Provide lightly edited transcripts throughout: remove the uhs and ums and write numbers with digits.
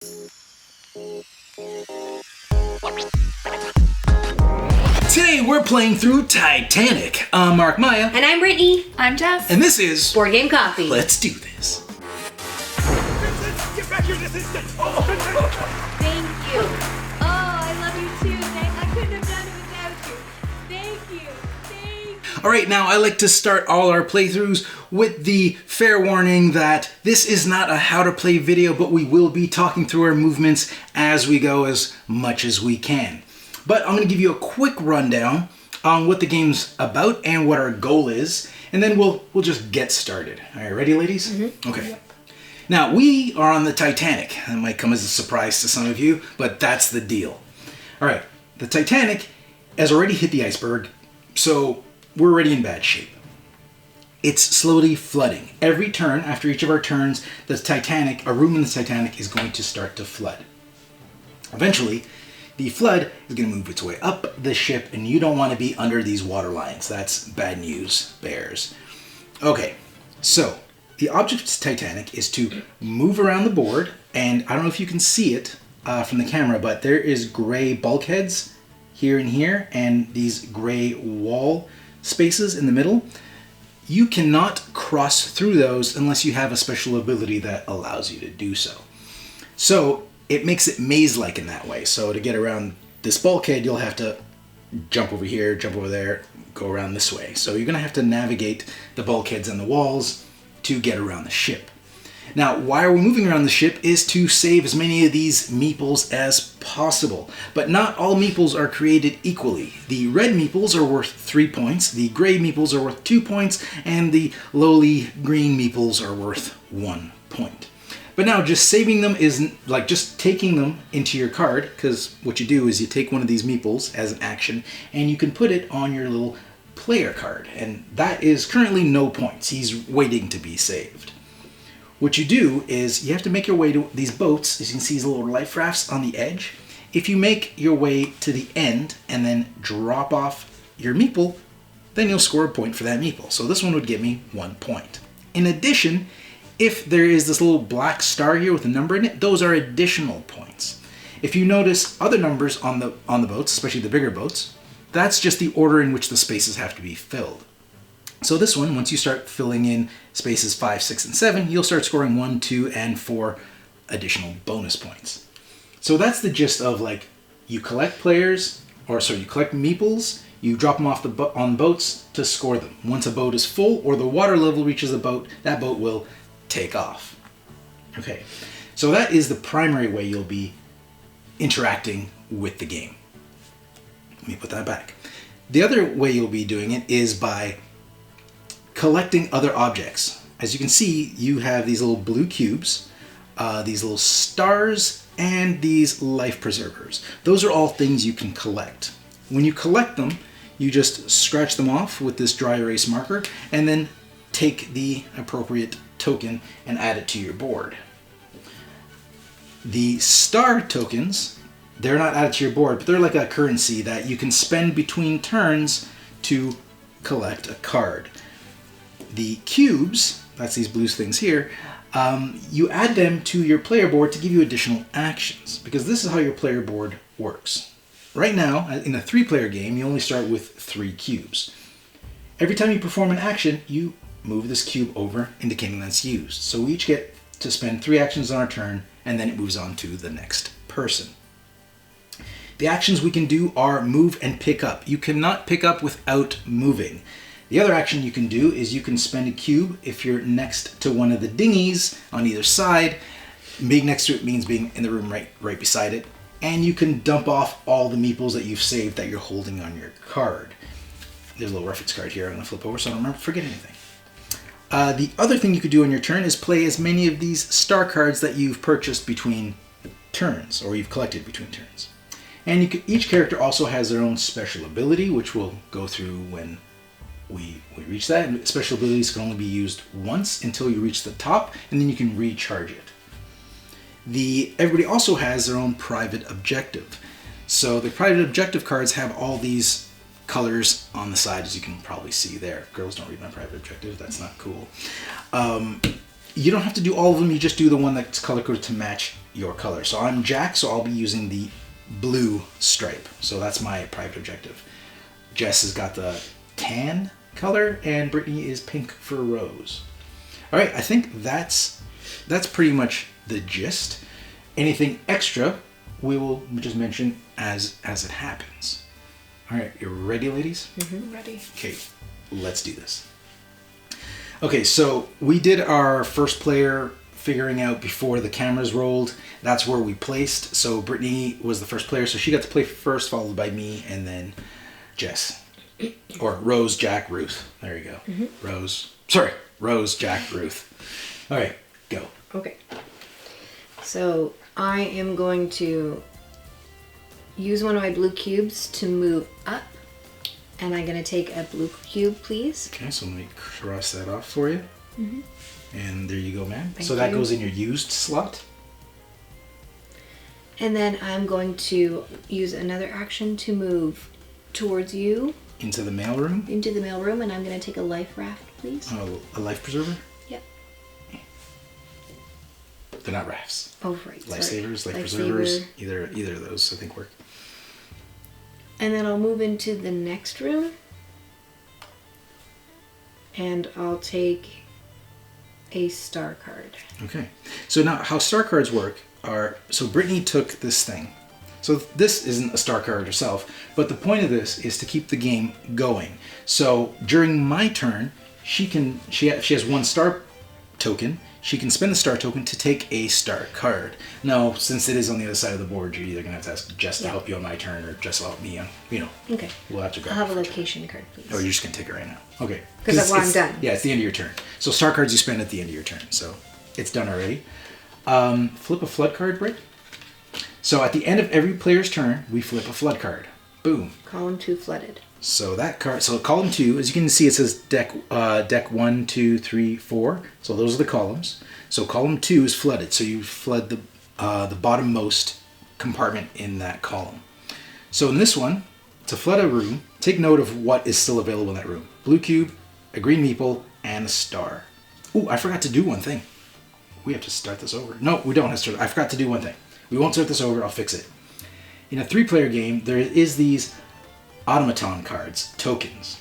Today we're playing through Titanic. I'm Mark Maya. And I'm Brittany. I'm Jess. And this is Board Game Coffee. Let's do this. Get back here this instant! Thank you. Oh, I love you too. I couldn't have done it without you. Thank you. Alright, now I like to start all our playthroughs with the fair warning that this is not a how to play video, but we will be talking through our movements as we go as much as we can. But I'm going to give you a quick rundown on what the game's about and what our goal is, and then we'll just get started. Alright, ready ladies? Mm-hmm. Okay. Yep. Now, we are on the Titanic. That might come as a surprise to some of you, but that's the deal. Alright, the Titanic has already hit the iceberg, so we're already in bad shape. It's slowly flooding. Every turn, after each of our turns, the Titanic, a room in the Titanic is going to start to flood. Eventually, the flood is going to move its way up the ship, and you don't want to be under these water lines. That's bad news, bears. Okay, so the object of the Titanic is to move around the board, and I don't know if you can see it from the camera, but there is gray bulkheads here and here, and these gray wall spaces in the middle. You cannot cross through those unless you have a special ability that allows you to do so. So it makes it maze-like in that way. So to get around this bulkhead, you'll have to jump over here, jump over there, go around this way. So you're going to have to navigate the bulkheads and the walls to get around the ship. Now, why are we moving around the ship is to save as many of these meeples as possible. But not all meeples are created equally. The red meeples are worth 3 points, the gray meeples are worth 2 points, and the lowly green meeples are worth 1 point. But now just saving them is like just taking them into your card, because what you do is you take one of these meeples as an action and you can put it on your little player card, and that is currently no points. He's waiting to be saved. What you do is you have to make your way to these boats. As you can see, these little life rafts on the edge. If you make your way to the end and then drop off your meeple, then you'll score a point for that meeple. So this one would give me 1 point. In addition, if there is this little black star here with a number in it, those are additional points. If you notice other numbers on the boats, especially the bigger boats, that's just the order in which the spaces have to be filled. So this one, once you start filling in spaces 5, 6, and 7, you'll start scoring 1, 2, and 4 additional bonus points. So that's the gist of, like, you collect you collect meeples, you drop them off on boats to score them. Once a boat is full or the water level reaches the boat, that boat will take off. Okay, so that is the primary way you'll be interacting with the game. Let me put that back. The other way you'll be doing it is by collecting other objects. As you can see, you have these little blue cubes, these little stars, and these life preservers. Those are all things you can collect. When you collect them, you just scratch them off with this dry erase marker, and then take the appropriate token and add it to your board. The star tokens, they're not added to your board, but they're like a currency that you can spend between turns to collect a card. The cubes, that's these blue things here, you add them to your player board to give you additional actions, because this is how your player board works. Right now, in a 3-player game, you only start with 3 cubes. Every time you perform an action, you move this cube over, indicating that's used. So we each get to spend 3 actions on our turn, and then it moves on to the next person. The actions we can do are move and pick up. You cannot pick up without moving. The other action you can do is you can spend a cube if you're next to one of the dinghies on either side. Being next to it means being in the room right beside it. And you can dump off all the meeples that you've saved that you're holding on your card. There's a little reference card here I'm going to flip over so I don't forget anything. The other thing you could do on your turn is play as many of these star cards that you've purchased between turns, or you've collected between turns. And each character also has their own special ability, which we'll go through when we reach that. And special abilities can only be used once until you reach the top, and then you can recharge it. Everybody also has their own private objective. So the private objective cards have all these colors on the side, as you can probably see there. Girls, don't read my private objective. That's not cool. You don't have to do all of them. You just do the one that's color-coded to match your color. So I'm Jack, so I'll be using the blue stripe. So that's my private objective. Jess has got the tan color, and Brittany is pink for Rose. All right, I think that's pretty much the gist. Anything extra, we will just mention as it happens. All right, you ready, ladies? Mm-hmm. Ready. Okay, let's do this. Okay, so we did our first player figuring out before the cameras rolled. That's where we placed. So Brittany was the first player, so she got to play first, followed by me, and then Jess. Or Rose, Jack, Ruth. There you go. Mm-hmm. Rose, Jack, Ruth. All right, go. Okay. So I am going to use one of my blue cubes to move up. And I'm going to take a blue cube, please. Okay, so let me cross that off for you. Mm-hmm. And there you go, ma'am. Thank so that you. goes in your used slot. And then I'm going to use another action to move towards you. Into the mailroom? Into the mailroom, and I'm going to take a life raft, please. Oh, a life preserver? Yep. They're not rafts. Oh, right. Lifesavers, life Lifesaver. preservers. Either of those, I think, work. And then I'll move into the next room. And I'll take a star card. Okay. So now how star cards work are, so Brittany took this thing. So this isn't a star card herself, but the point of this is to keep the game going. So during my turn, she has one star token. She can spend the star token to take a star card. Now, since it is on the other side of the board, you're either going to have to ask Jess to help you on my turn, or Jess will help me on, Okay. We'll have to grab I'll have a it for location card, please. Oh, you're just going to take it right now. Okay. Because that's why I'm done. Yeah, it's the end of your turn. So star cards you spend at the end of your turn. So it's done already. Flip a flood card, Britt. So at the end of every player's turn, we flip a flood card. Boom. Column 2 flooded. So that card, so column 2, as you can see, it says deck 1, 2, 3, 4. So those are the columns. So column 2 is flooded. So you flood the bottommost compartment in that column. So in this one, to flood a room, take note of what is still available in that room. Blue cube, a green meeple, and a star. Ooh, I forgot to do one thing. We have to start this over. No, we don't have to start. I forgot to do one thing. We won't start this over. I'll fix it. In a 3-player game, there is these automaton cards, tokens.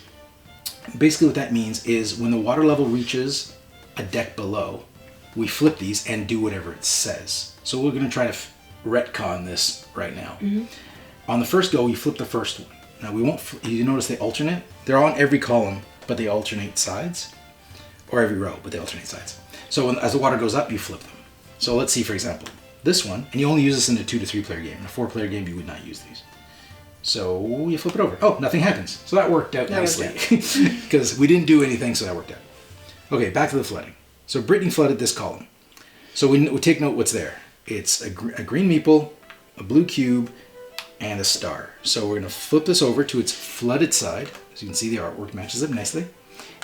Basically what that means is when the water level reaches a deck below, we flip these and do whatever it says. So we're going to try to retcon this right now. Mm-hmm. On the first go, we flip the first one. Now we won't, you notice they alternate? They're on every column, but they alternate sides. Or every row, but they alternate sides. So as the water goes up, you flip them. So let's see, for example, this one, and you only use this in a 2 to 3 player game. In a 4 player game, you would not use these. So you flip it over. Oh, nothing happens. So that worked out nicely. Because we didn't do anything, so that worked out. Okay, back to the flooding. So Brittany flooded this column. So we take note what's there. It's a green meeple, a blue cube, and a star. So we're going to flip this over to its flooded side. As you can see, the artwork matches up nicely.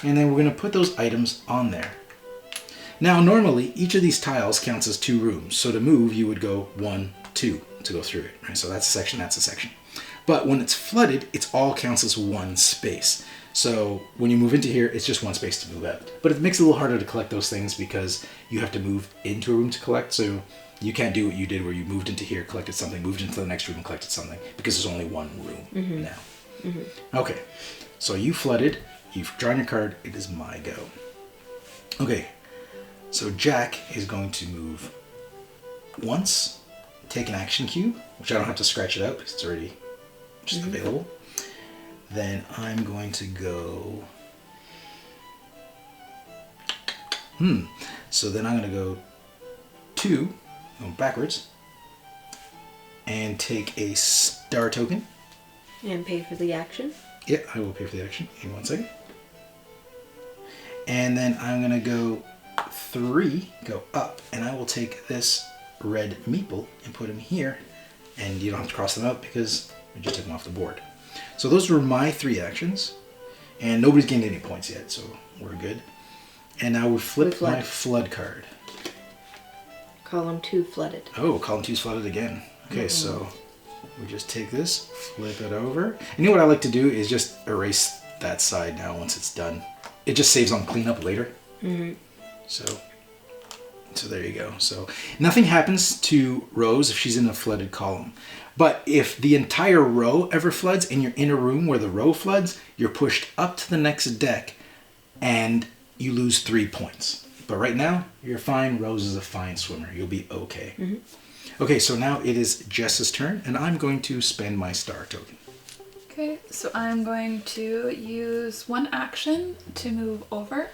And then we're going to put those items on there. Now, normally, each of these tiles counts as 2 rooms. So to move, you would go 1, 2 to go through it. Right? So that's a section, that's a section. But when it's flooded, it all counts as 1 space. So when you move into here, it's just 1 space to move out. But it makes it a little harder to collect those things because you have to move into a room to collect. So you can't do what you did where you moved into here, collected something, moved into the next room and collected something, because there's only 1 room now. Mm-hmm. Okay, so you flooded, you've drawn your card, it is my go. Okay, so Jack is going to move once, take an action cube, which I don't have to scratch it out because it's already just available. Then I'm going to go... So then I'm going to go 2, go backwards, and take a star token. And pay for the action. Yeah, I will pay for the action in 1 second. And then I'm going to go 3, go up, and I will take this red meeple and put him here. And you don't have to cross them out because we just took them off the board. So those were my 3 actions. And nobody's gained any points yet, so we're good. And now we flip my flood card. Column 2 flooded. Oh, column 2's flooded again. Okay, so we just take this, flip it over. And you know what I like to do is just erase that side now once it's done. It just saves on cleanup later. Mm-hmm. So So there you go. So nothing happens to Rose if she's in a flooded column. But if the entire row ever floods and you're in a room where the row floods, you're pushed up to the next deck and you lose 3 points. But right now, you're fine. Rose is a fine swimmer. You'll be okay. Okay, so now it is Jess's turn, and I'm going to spend my star token. Okay, so I'm going to use one action to move over.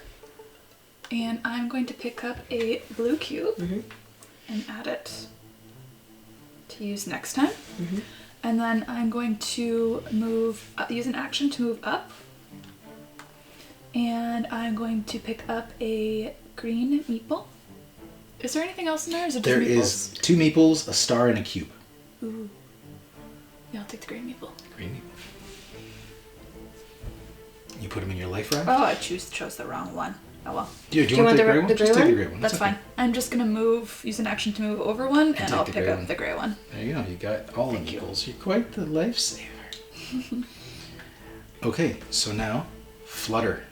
And I'm going to pick up a blue cube and add it to use next time. And then I'm going to use an action to move up. And I'm going to pick up a green meeple. Is there anything else in there? Or is it just There meeples? is 2 meeples, a star, and a cube. Ooh. Yeah, I'll take the green meeple. Green meeple. You put them in your life raft? Oh, I chose the wrong one. Oh well. Do you want the gray one? the gray Just take the one? gray one. That's okay. fine. I'm just gonna use an action to move over one, and take I'll the pick gray up one. the gray one. There you go. You got all the meeples. You're quite the lifesaver. Okay, so now, Flutter.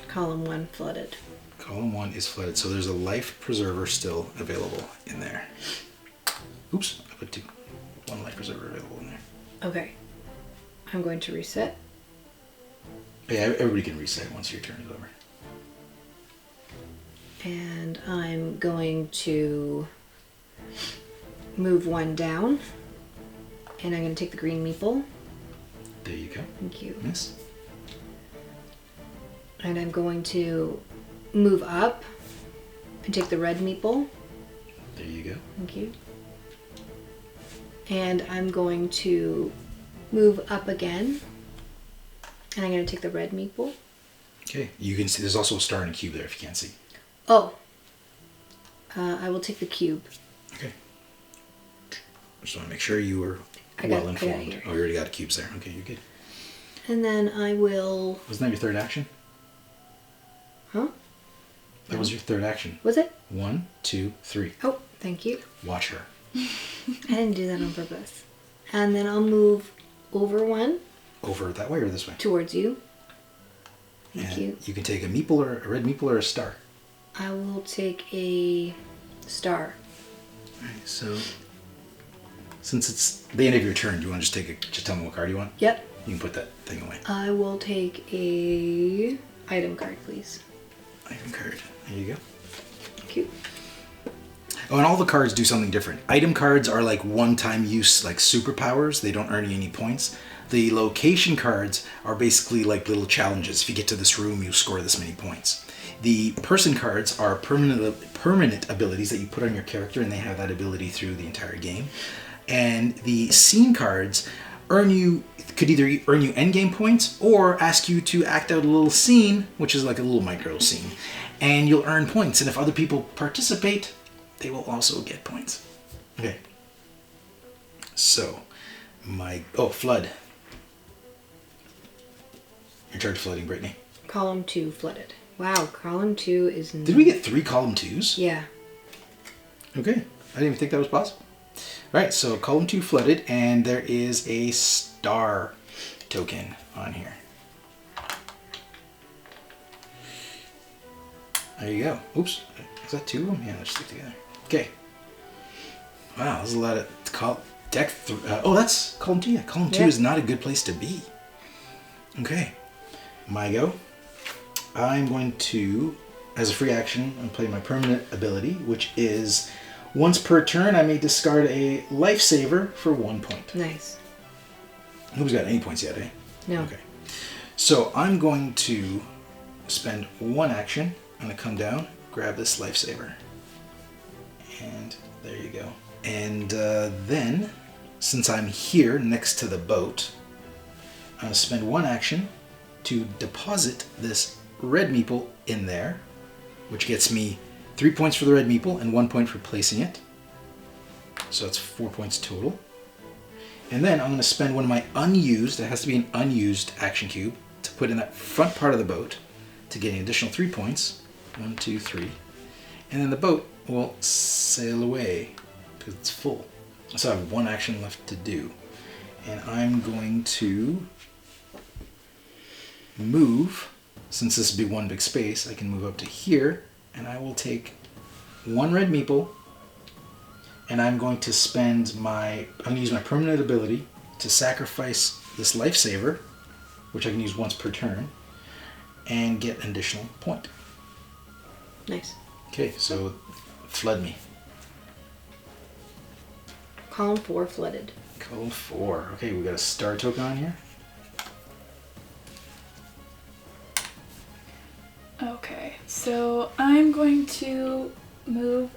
Column 1 flooded. Column 1 is flooded, so there's a life preserver still available in there. Oops, I put 2. 1 life preserver available in there. Okay. I'm going to reset. Yeah, everybody can reset once your turn is over. And I'm going to move 1 down. And I'm going to take the green meeple. There you go. Thank you. Miss. And I'm going to move up and take the red meeple. There you go. Thank you. And I'm going to move up again. And I'm going to take the red meeple. Okay, you can see there's also a star and a cube there if you can't see. Oh. I will take the cube. Okay. Just want to make sure you were well informed. Oh, you already got cubes there. Okay, you're good. And then I will... Wasn't that your third action? Huh? That was your third action. Was it? 1, 2, 3. Oh, thank you. Watch her. I didn't do that on purpose. And then I'll move over 1. Over that way or this way? Towards you. Thank And you. You can take a meeple or a red meeple or a star. I will take a star. Alright, so since it's the end of your turn, do you want to just tell me what card you want? Yep. You can put that thing away. I will take a item card, please. Item card. There you go. Thank you. Oh, and all the cards do something different. Item cards are like one-time use, like superpowers. They don't earn you any points. The location cards are basically like little challenges. If you get to this room, you score this many points. The person cards are permanent abilities that you put on your character, and they have that ability through the entire game. And the scene cards could either earn you endgame points or ask you to act out a little scene, which is like a little micro scene, and you'll earn points. And if other people participate, they will also get points. Okay. So, flood. Your charge flooding, Brittany. Column 2 flooded. Wow, column 2 is... Did we get 3 column 2s? Yeah. Okay. I didn't even think that was possible. All right, so column 2 flooded, and there is a star token on here. There you go. Oops. Is that 2 of them? Yeah, let's stick together. Okay. Wow, there's a lot of that's column 2. Yeah, column 2 is not a good place to be. Okay. My go. I'm going to, as a free action, I'm playing my permanent ability, which is once per turn, I may discard a lifesaver for 1 point. Nice. Who's got any points yet, eh? No. Okay. So I'm going to spend 1 action. I'm going to come down, grab this lifesaver. And there you go. And then, since I'm here next to the boat, I'm going to spend 1 action to deposit this red meeple in there, which gets me 3 points for the red meeple and 1 point for placing it. So that's 4 points total. And then I'm going to spend one of my unused, it has to be an unused action cube, to put in that front part of the boat to get an additional 3 points. 1, 2, 3. And then the boat will sail away because it's full. So I have 1 action left to do. And I'm going to move, since this would be 1 big space, I can move up to here and I will take 1 red meeple, and I'm going to I'm going to use my permanent ability to sacrifice this lifesaver, which I can use once per turn, and get an additional point. Nice. Okay, so flood me. Column 4 flooded. Column 4. Okay, we got a star token on here. Okay, so I'm going to move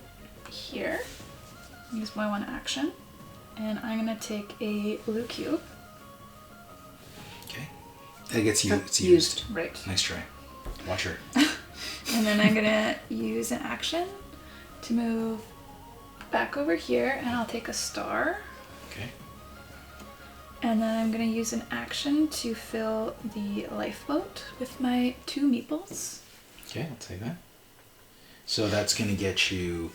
here, use my 1 action, and I'm going to take a blue cube. Okay. That gets it's used. Used. Right. Nice try. Watch her. And then I'm going to use an action to move back over here, and I'll take a star. Okay. And then I'm going to use an action to fill the lifeboat with my 2 meeples. Okay, I'll take that. So that's going to get you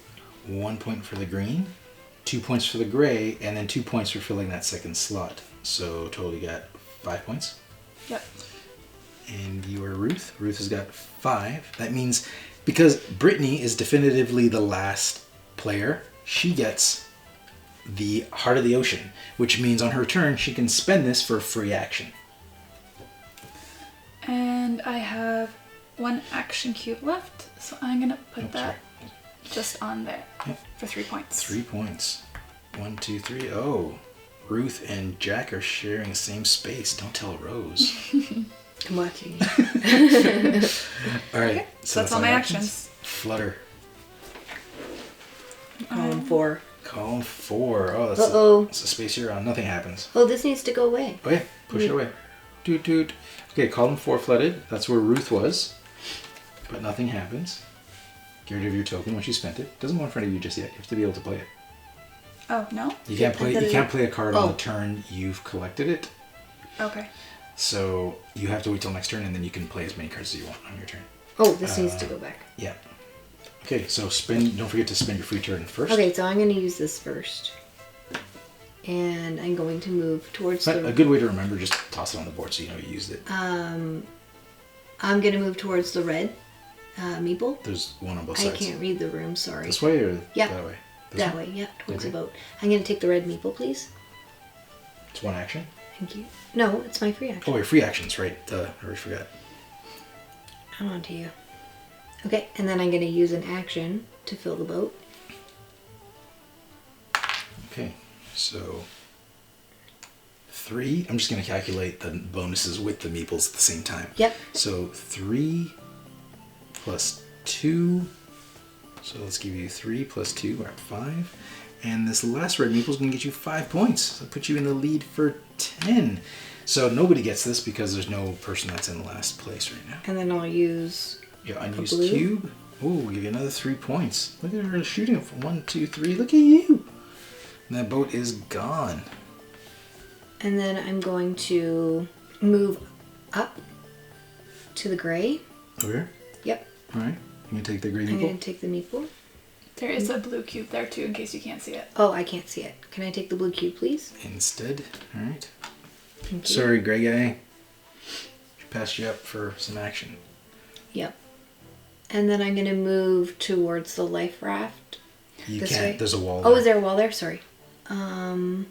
1 point for the green, 2 points for the gray, and then 2 points for filling that second slot. So total you got 5 points. Yep. And you are Ruth. Ruth has got 5. That means because Brittany is definitively the last player, she gets the Heart of the Ocean, which means on her turn she can spend this for a free action. And I have 1 action cube left, so I'm going to put that just on there for 3 points. 3 points. 1, 2, 3. Oh, Ruth and Jack are sharing the same space. Don't tell Rose. I'm watching. All right. Okay, so that's all my actions. Flutter. Column 4. Column 4. Oh, that's the space you're on. Nothing happens. Oh, this needs to go away. Oh yeah, push it away. Doot doot. Okay, column 4 flooded. That's where Ruth was. But nothing happens. Get rid of your token once you spent it. Doesn't go in front of you just yet. You have to be able to play it. Oh, no? You can't play a card on the turn you've collected it. Okay. So you have to wait till next turn, and then you can play as many cards as you want on your turn. Oh, this needs to go back. Yeah. Okay, so don't forget to spend your free turn first. Okay, so I'm going to use this first. And I'm going to move towards A good way to remember, just toss it on the board so you know you used it. I'm going to move towards the red meeple. There's one on both I sides. can't read the room, sorry. This way or Yeah. that way? That way, yeah, towards the boat. I'm going to take the red meeple, please. It's 1 action? Thank you. No, it's my free action. Oh, your free actions, right. I already forgot. I'm on to you. Okay, and then I'm going to use an action to fill the boat. Okay, so 3. I'm just going to calculate the bonuses with the meeples at the same time. Yep. So 3 plus 2. So let's give you 3 plus 2, we're at 5. And this last red meeple is going to get you 5 points. So it'll put you in the lead for 10. So nobody gets this because there's no person that's in last place right now. And then I'll use Your unused blue. cube. Oh, we'll give you another 3 points. Look at her shooting from 1, 2, 3. Look at you. And that boat is gone. And then I'm going to move up to the gray. Over here? Yep. All right. You going to take the green I'm meeple? going to take the meeple. There is a blue cube there too, in case you can't see it. Oh, I can't see it. Can I take the blue cube, please? Instead. All right. Thank you. Sorry, gray guy. She passed you up for some action. Yep. And then I'm going to move towards the life raft. You This can't. way? There's a wall Oh, there. is there a wall there? Sorry. I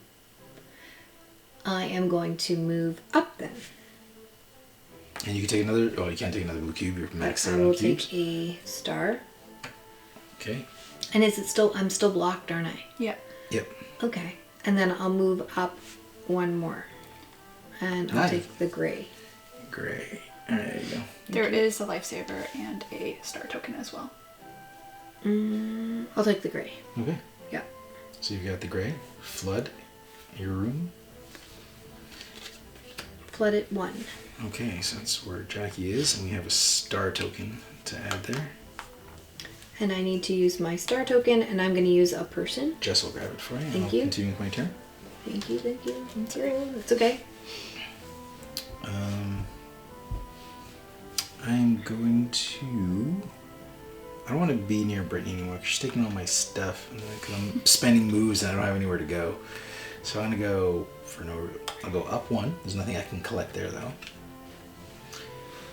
am going to move up then. And you can take another. Oh, you can't take another blue cube. You're maxed I out will on cubes. take a star. Okay. And is it still? I'm still blocked, aren't I? Yeah. Yep. Okay. And then I'll move up 1 more, and I'll Nice. take the gray. Gray. All right, there you go. There is a lifesaver and a star token as well. I'll take the gray. Okay. Yeah. So you've got the gray. Flood your room. Flood it 1. Okay, so that's where Jackie is, and we have a star token to add there. And I need to use my star token, and I'm going to use a person. Jess will grab it for you. and Thank I'll you. Continue with my turn. Thank you, thank you. It's okay. It's okay. I'm going to. I don't want to be near Brittany anymore because she's taking all my stuff, and because I'm spending moves and I don't have anywhere to go. So I'm gonna go for no. I'll go up 1. There's nothing I can collect there though.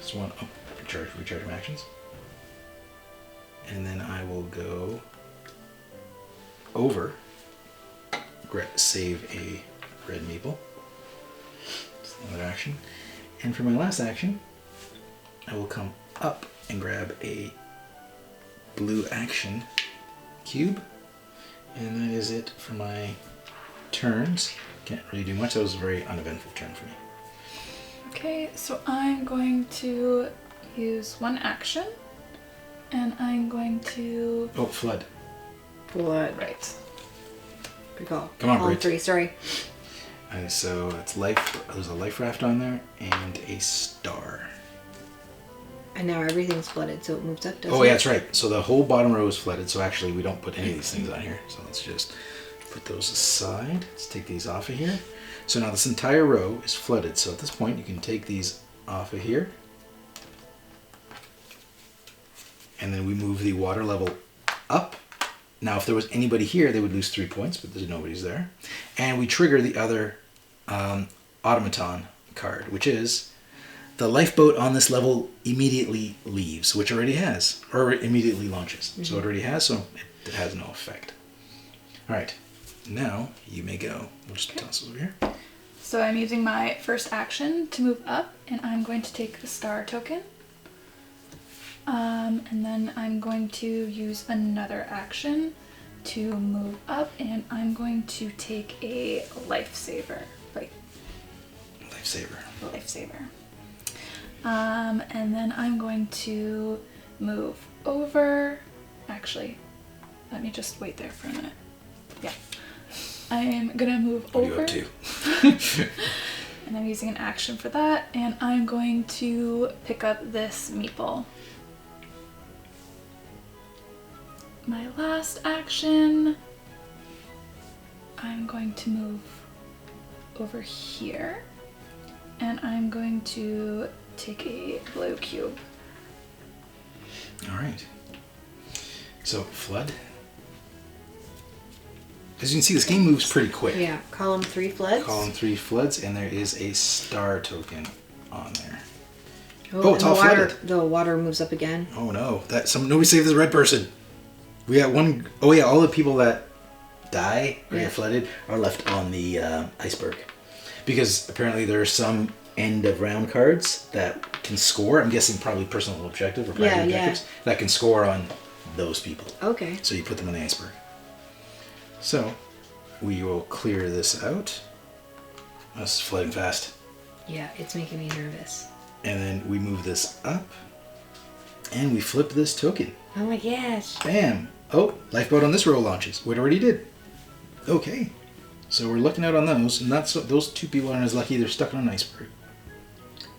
Just one. Oh, recharge my actions. And then I will go over, save a red meeple. That's another action. And for my last action, I will come up and grab a blue action cube. And that is it for my turns. Can't really do much. That was a very uneventful turn for me. Okay, so I'm going to use one action, and I'm going to... Oh, flood. Blood. Right. Good call. Come on, Column Brit. 3, sorry. So it's life. There's a life raft on there and a star. And now everything's flooded, so it moves up, doesn't it? Oh, yeah, that's right. So the whole bottom row is flooded. So actually, we don't put any of these things on here. So let's just put those aside. Let's take these off of here. So now this entire row is flooded. So at this point, you can take these off of here. And then we move the water level up. Now, if there was anybody here, they would lose 3 points, but there's nobody's there. And we trigger the other automaton card, which is the lifeboat on this level immediately leaves, which already has, or immediately launches. Mm-hmm. So it already has, so it has no effect. All right, now you may go. We'll just toss this over here. So I'm using my first action to move up, and I'm going to take the star token. And then I'm going to use another action to move up, and I'm going to take a lifesaver. Lifesaver. And then I'm going to move over. Actually, let me just wait there for a minute. Yeah. I'm gonna move over. What are you up to? And I'm using an action for that, and I'm going to pick up this meeple. My last action, I'm going to move over here, and I'm going to take a blue cube. All right. So, flood. As you can see, this game moves pretty quick. Yeah, column 3 floods. Column 3 floods, and there is a star token on there. Oh, it's all flooded. The water moves up again. Oh no! Nobody saved the red person. We got one. Oh yeah, all the people that die or get flooded are left on the iceberg, because apparently there are some end of round cards that can score. I'm guessing probably personal objective or private objectives that can score on those people. Okay. So you put them on the iceberg. So we will clear this out. That's flooding fast. Yeah, it's making me nervous. And then we move this up, and we flip this token. Oh my gosh. Bam! Oh, lifeboat on this row launches. We already did. Okay. So we're looking out on those, and those two people aren't as lucky. They're stuck on an iceberg.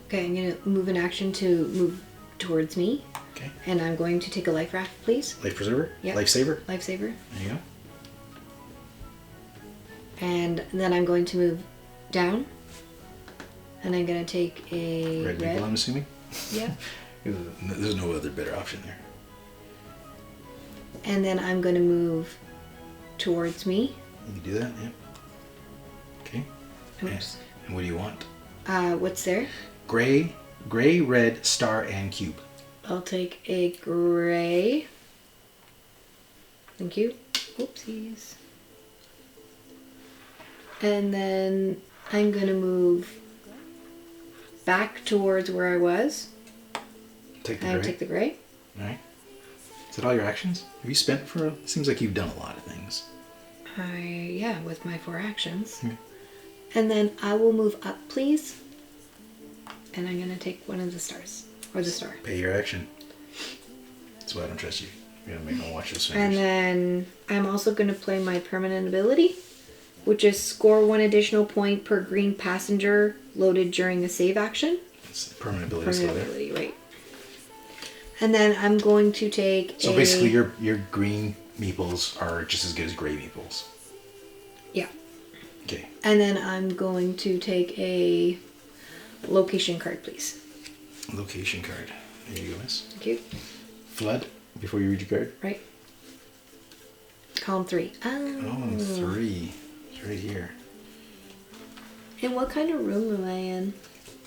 Okay, I'm going to move an action to move towards me. Okay. And I'm going to take a life raft, please. Life preserver? Yep. Lifesaver? Lifesaver. There you go. And then I'm going to move down. And I'm going to take a Red meeple, I'm assuming? Yeah. There's no other better option there. And then I'm going to move towards me. You can do that, yeah. Okay. Oops. And what do you want? What's there? Gray, red, star, and cube. I'll take a gray. Thank you. Oopsies. And then I'm going to move back towards where I was. Take the And gray. take the gray. All right. Is that all your actions? Have you spent for? Seems like you've done a lot of things. Yeah, with my 4 actions. Okay. And then I will move up, please. And I'm going to take one of the stars. Or the star. Pay your action. That's why I don't trust you. You're gonna make them watch those And fingers. then I'm also going to play my permanent ability, which is score 1 additional point per green passenger loaded during a save action. It's permanent ability still Permanent there. ability, right. And then I'm going to take So basically your green meeples are just as good as gray meeples. Yeah. Okay. And then I'm going to take a location card, please. Location card. There you go, miss. Thank you. Flood before you read your card. Right. Column 3. Oh, 3. It's right here. And what kind of room am I in?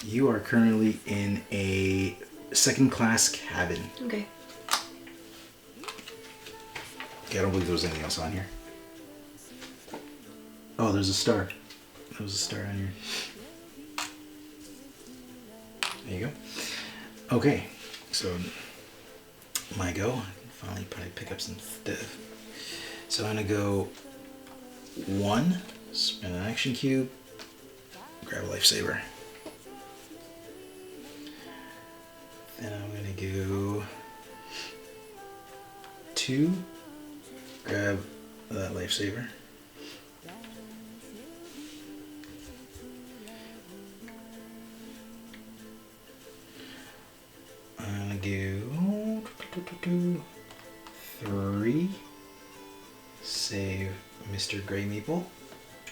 You are currently in a second class cabin. Okay. Okay, I don't believe there was anything else on here. Oh, there's a star. There was a star on here. There you go. Okay, so my go. Finally probably pick up some stuff. So I'm gonna go 1, spin an action cube, grab a lifesaver. Then I'm gonna go 2, grab that lifesaver. I'm gonna go 3, save Mr. Gray Meeple,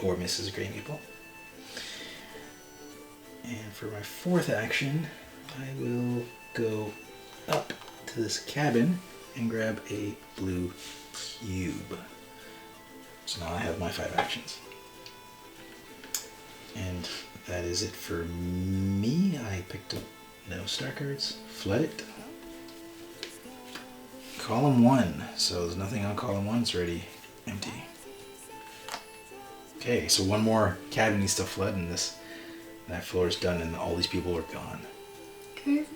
or Mrs. Gray Meeple. And for my 4th action, I will go up to this cabin and grab a blue cube. So now I have my 5 actions. And that is it for me. I picked up no star cards. Flood it. Column 1. So there's nothing on column 1. It's already empty. Okay, so one more cabin needs to flood and that floor is done and all these people are gone. Okay.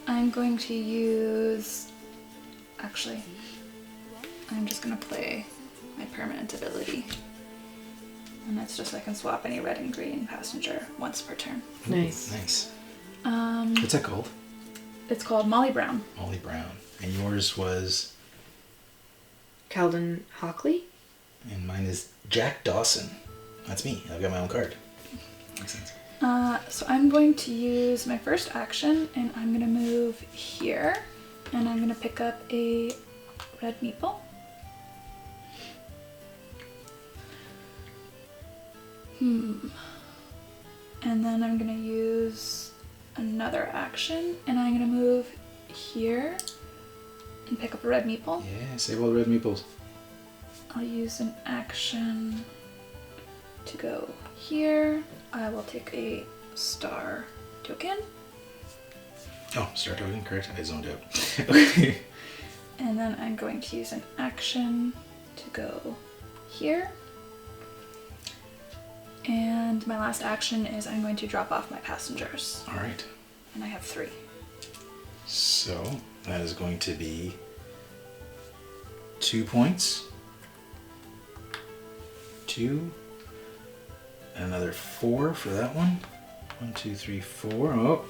I'm going to use... Actually, I'm just going to play my permanent ability. And that's just so I can swap any red and green passenger once per turn. Nice. Nice. What's that called? It's called Molly Brown. Molly Brown. And yours was? Calden Hockley. And mine is Jack Dawson. That's me. I've got my own card. Makes sense. So I'm going to use my first action and I'm going to move here and I'm going to pick up a red meeple. And then I'm going to use another action and I'm going to move here and pick up a red meeple. Yeah, save all the red meeples. I'll use an action to go here. I will take a star token. Oh, star token, correct. I zoned out. And then I'm going to use an action to go here. And my last action is I'm going to drop off my passengers. All right. And I have 3. So that is going to be 2 points. 2. Another 4 for that one. 1, 2, 3, 4. Oh,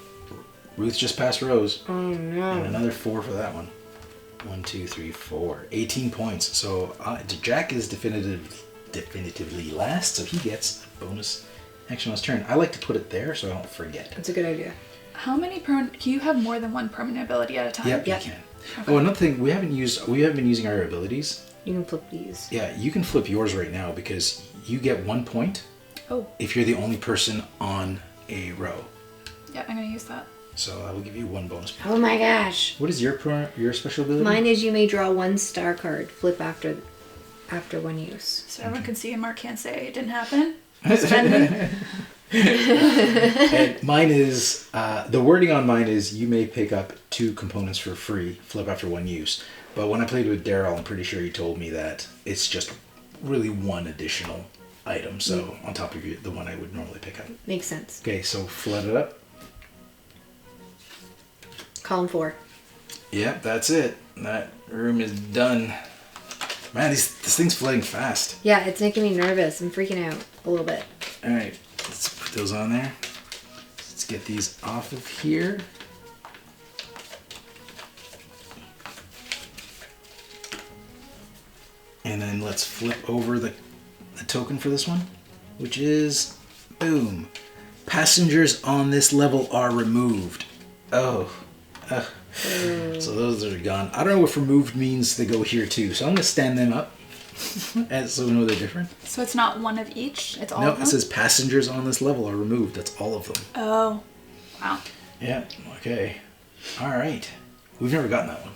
Ruth just passed Rose. Oh no. And another 4 for that one. 1, 2, 3, 4. 18 points. So Jack is definitively last, so he gets a bonus action on his turn. I like to put it there so I don't forget. That's a good idea. How many can you have more than one permanent ability at a time? Yep, you can. Okay. Oh, another thing, we haven't been using our abilities. You can flip these. Yeah, you can flip yours right now because you get 1 point. Oh. If you're the only person on a row. Yeah, I'm going to use that. So I will give you 1 bonus point. Oh my gosh. What is your special ability? Mine is you may draw 1 star card. Flip after 1 use. So everyone can see and Mark can't say it didn't happen. Spending. And mine is, the wording on mine is you may pick up 2 components for free, flip after 1 use. But when I played with Daryl, I'm pretty sure he told me that it's just really 1 additional item. So on top of the one I would normally pick up. Makes sense. Okay, so flood it up. Column 4. Yep, that's it. That room is done. Man, this thing's flooding fast. Yeah, it's making me nervous. I'm freaking out a little bit. All right, let's put those on there. Let's get these off of here. And then let's flip over the token for this one, which is, boom, passengers on this level are removed. Oh. So those are gone. I don't know if removed means they go here too, so I'm going to stand them up so we know they're different. So it's not 1 of each? It's all No, of them? it says passengers on this level are removed. That's all of them. Oh. Wow. Yeah, okay. All right. We've never gotten that one,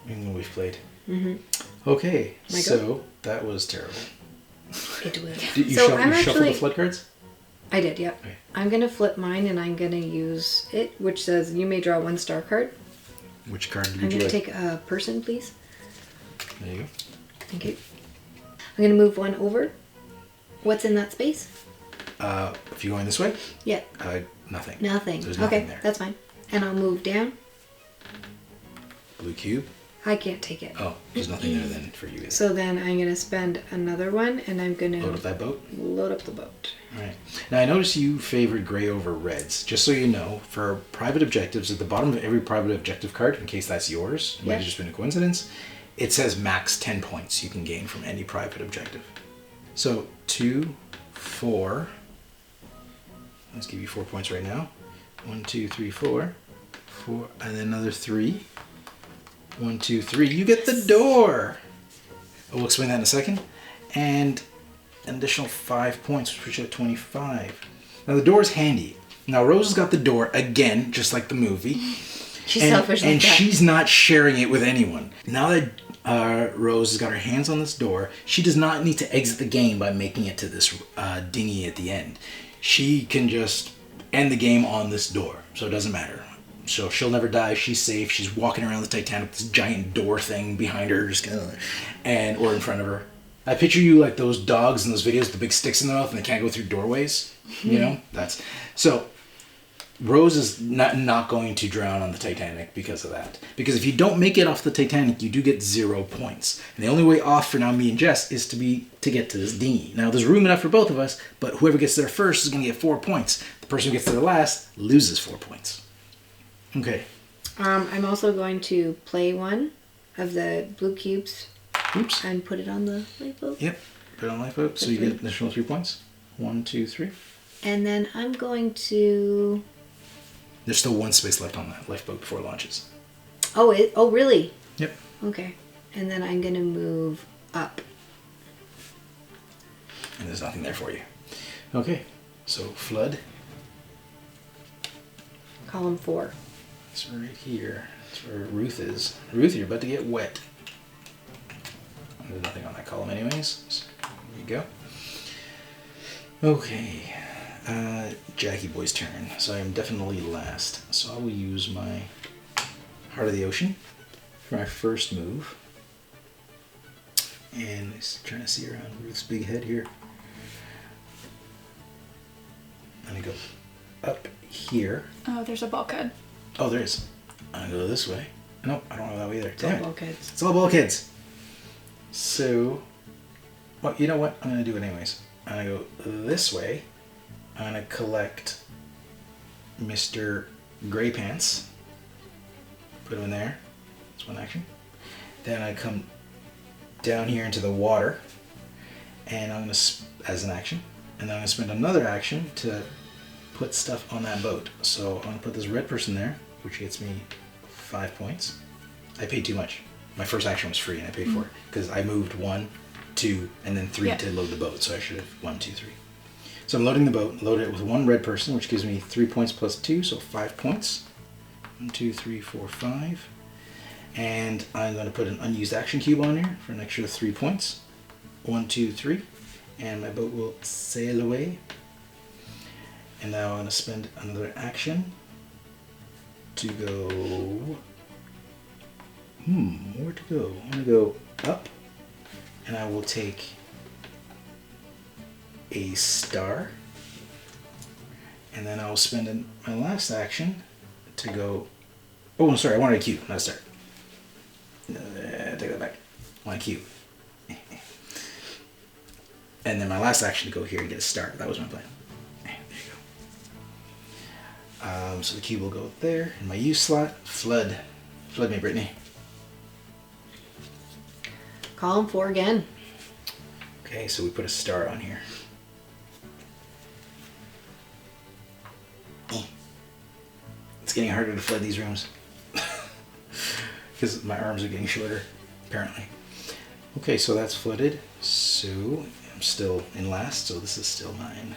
even when we've played. Mm-hmm. Okay, so that was terrible. It will. Did you, So shuffle the flood cards? I did, yep. Okay. I'm going to flip mine and I'm going to use it, which says you may draw 1 star card. Which card did I'm you going to like? take a person, please. There you Thank you. I'm going to move one over. What's in that space? If you're going this way? Yeah. Nothing. Nothing. There's nothing Okay, there. that's fine. And I'll move down. Blue cube? I can't take it. Oh, there's nothing there then for you either. So then I'm going to spend another one, and I'm going to Load up that boat? load up the boat. Alright. Now I noticed you favored gray over reds. Just so you know, for private objectives, at the bottom of every private objective card, in case that's yours, it might Yeah. have just been a coincidence, it says max 10 points you can gain from any private objective. So 2, 4. Let's give you 4 points right now. 1, 2, 3, 4. 4, and then another 3. 1, 2, 3. You get the door! We'll explain that in a second. And an additional 5 points, which puts you at 25. Now the door is handy. Now Rose has got the door again, just like the movie. She's and, selfish like and that. she's not sharing it with anyone. Now that Rose has got her hands on this door, she does not need to exit the game by making it to this dinghy at the end. She can just end the game on this door, so it doesn't matter. So she'll never die. She's safe. She's walking around the Titanic with this giant door thing behind her, just kind of, or in front of her. I picture you like those dogs in those videos with the big sticks in their mouth and they can't go through doorways. You know, that's so. Rose is not going to drown on the Titanic because of that. Because if you don't make it off the Titanic, you do get 0 points. And the only way off for now, me and Jess, is to get to this dinghy. Now, there's room enough for both of us, but whoever gets there first is going to get 4 points. The person who gets there last loses 4 points. Okay. I'm also going to play one of the blue cubes. Oops. And put it on the lifeboat. Yep. Put it on lifeboat, so you get additional 3 points. 1, 2, 3. And then I'm going to... There's still 1 space left on that lifeboat before it launches. Oh, really? Yep. Okay. And then I'm going to move up. And there's nothing there for you. Okay. So flood. Column 4. It's right here. That's where Ruth is. Ruth, you're about to get wet. There's nothing on that column anyways. So there you go. Okay. Jackie Boy's turn. So I am definitely last. So I will use my Heart of the Ocean for my first move. And just trying to see around Ruth's big head here. I'm going to go up here. Oh, there's a bulkhead. Oh, there is. I'm going to go this way. Nope, I don't go that way either. Damn it. Bulkheads. It's all bulkheads. So, well, you know what? I'm going to do it anyways. I'm going to go this way. I'm going to collect Mr. Gray Pants. Put him in there. That's one action. Then I come down here into the water. And I'm going to, as an action. And then I'm going to spend another action to put stuff on that boat. So I'm going to put this red person there, which gets me 5 points. I paid too much. My first action was free and I paid for it because I moved 1, 2, and then 3 to load the boat. So I should have 1, 2, 3. So I'm loading the boat. Loaded it with 1 red person, which gives me 3 points plus 2, so 5 points. 1, 2, 3, 4, 5. And I'm going to put an unused action cube on here for an extra 3 points. 1, 2, 3. And my boat will sail away. And now I'm going to spend another action to go... where to go? I'm going to go up, and I will take a star, and then I'll spend my last action to go... Oh, I'm sorry, I wanted a cube, not a star. Take that back. I want a cube. And then my last action to go here and get a star. That was my plan. There you go. So the cube will go there. In my use slot, flood. Flood me, Brittany. Column 4 again. Okay, so we put a star on here. It's getting harder to flood these rooms. Because my arms are getting shorter, apparently. Okay, so that's flooded. So I'm still in last, so this is still mine.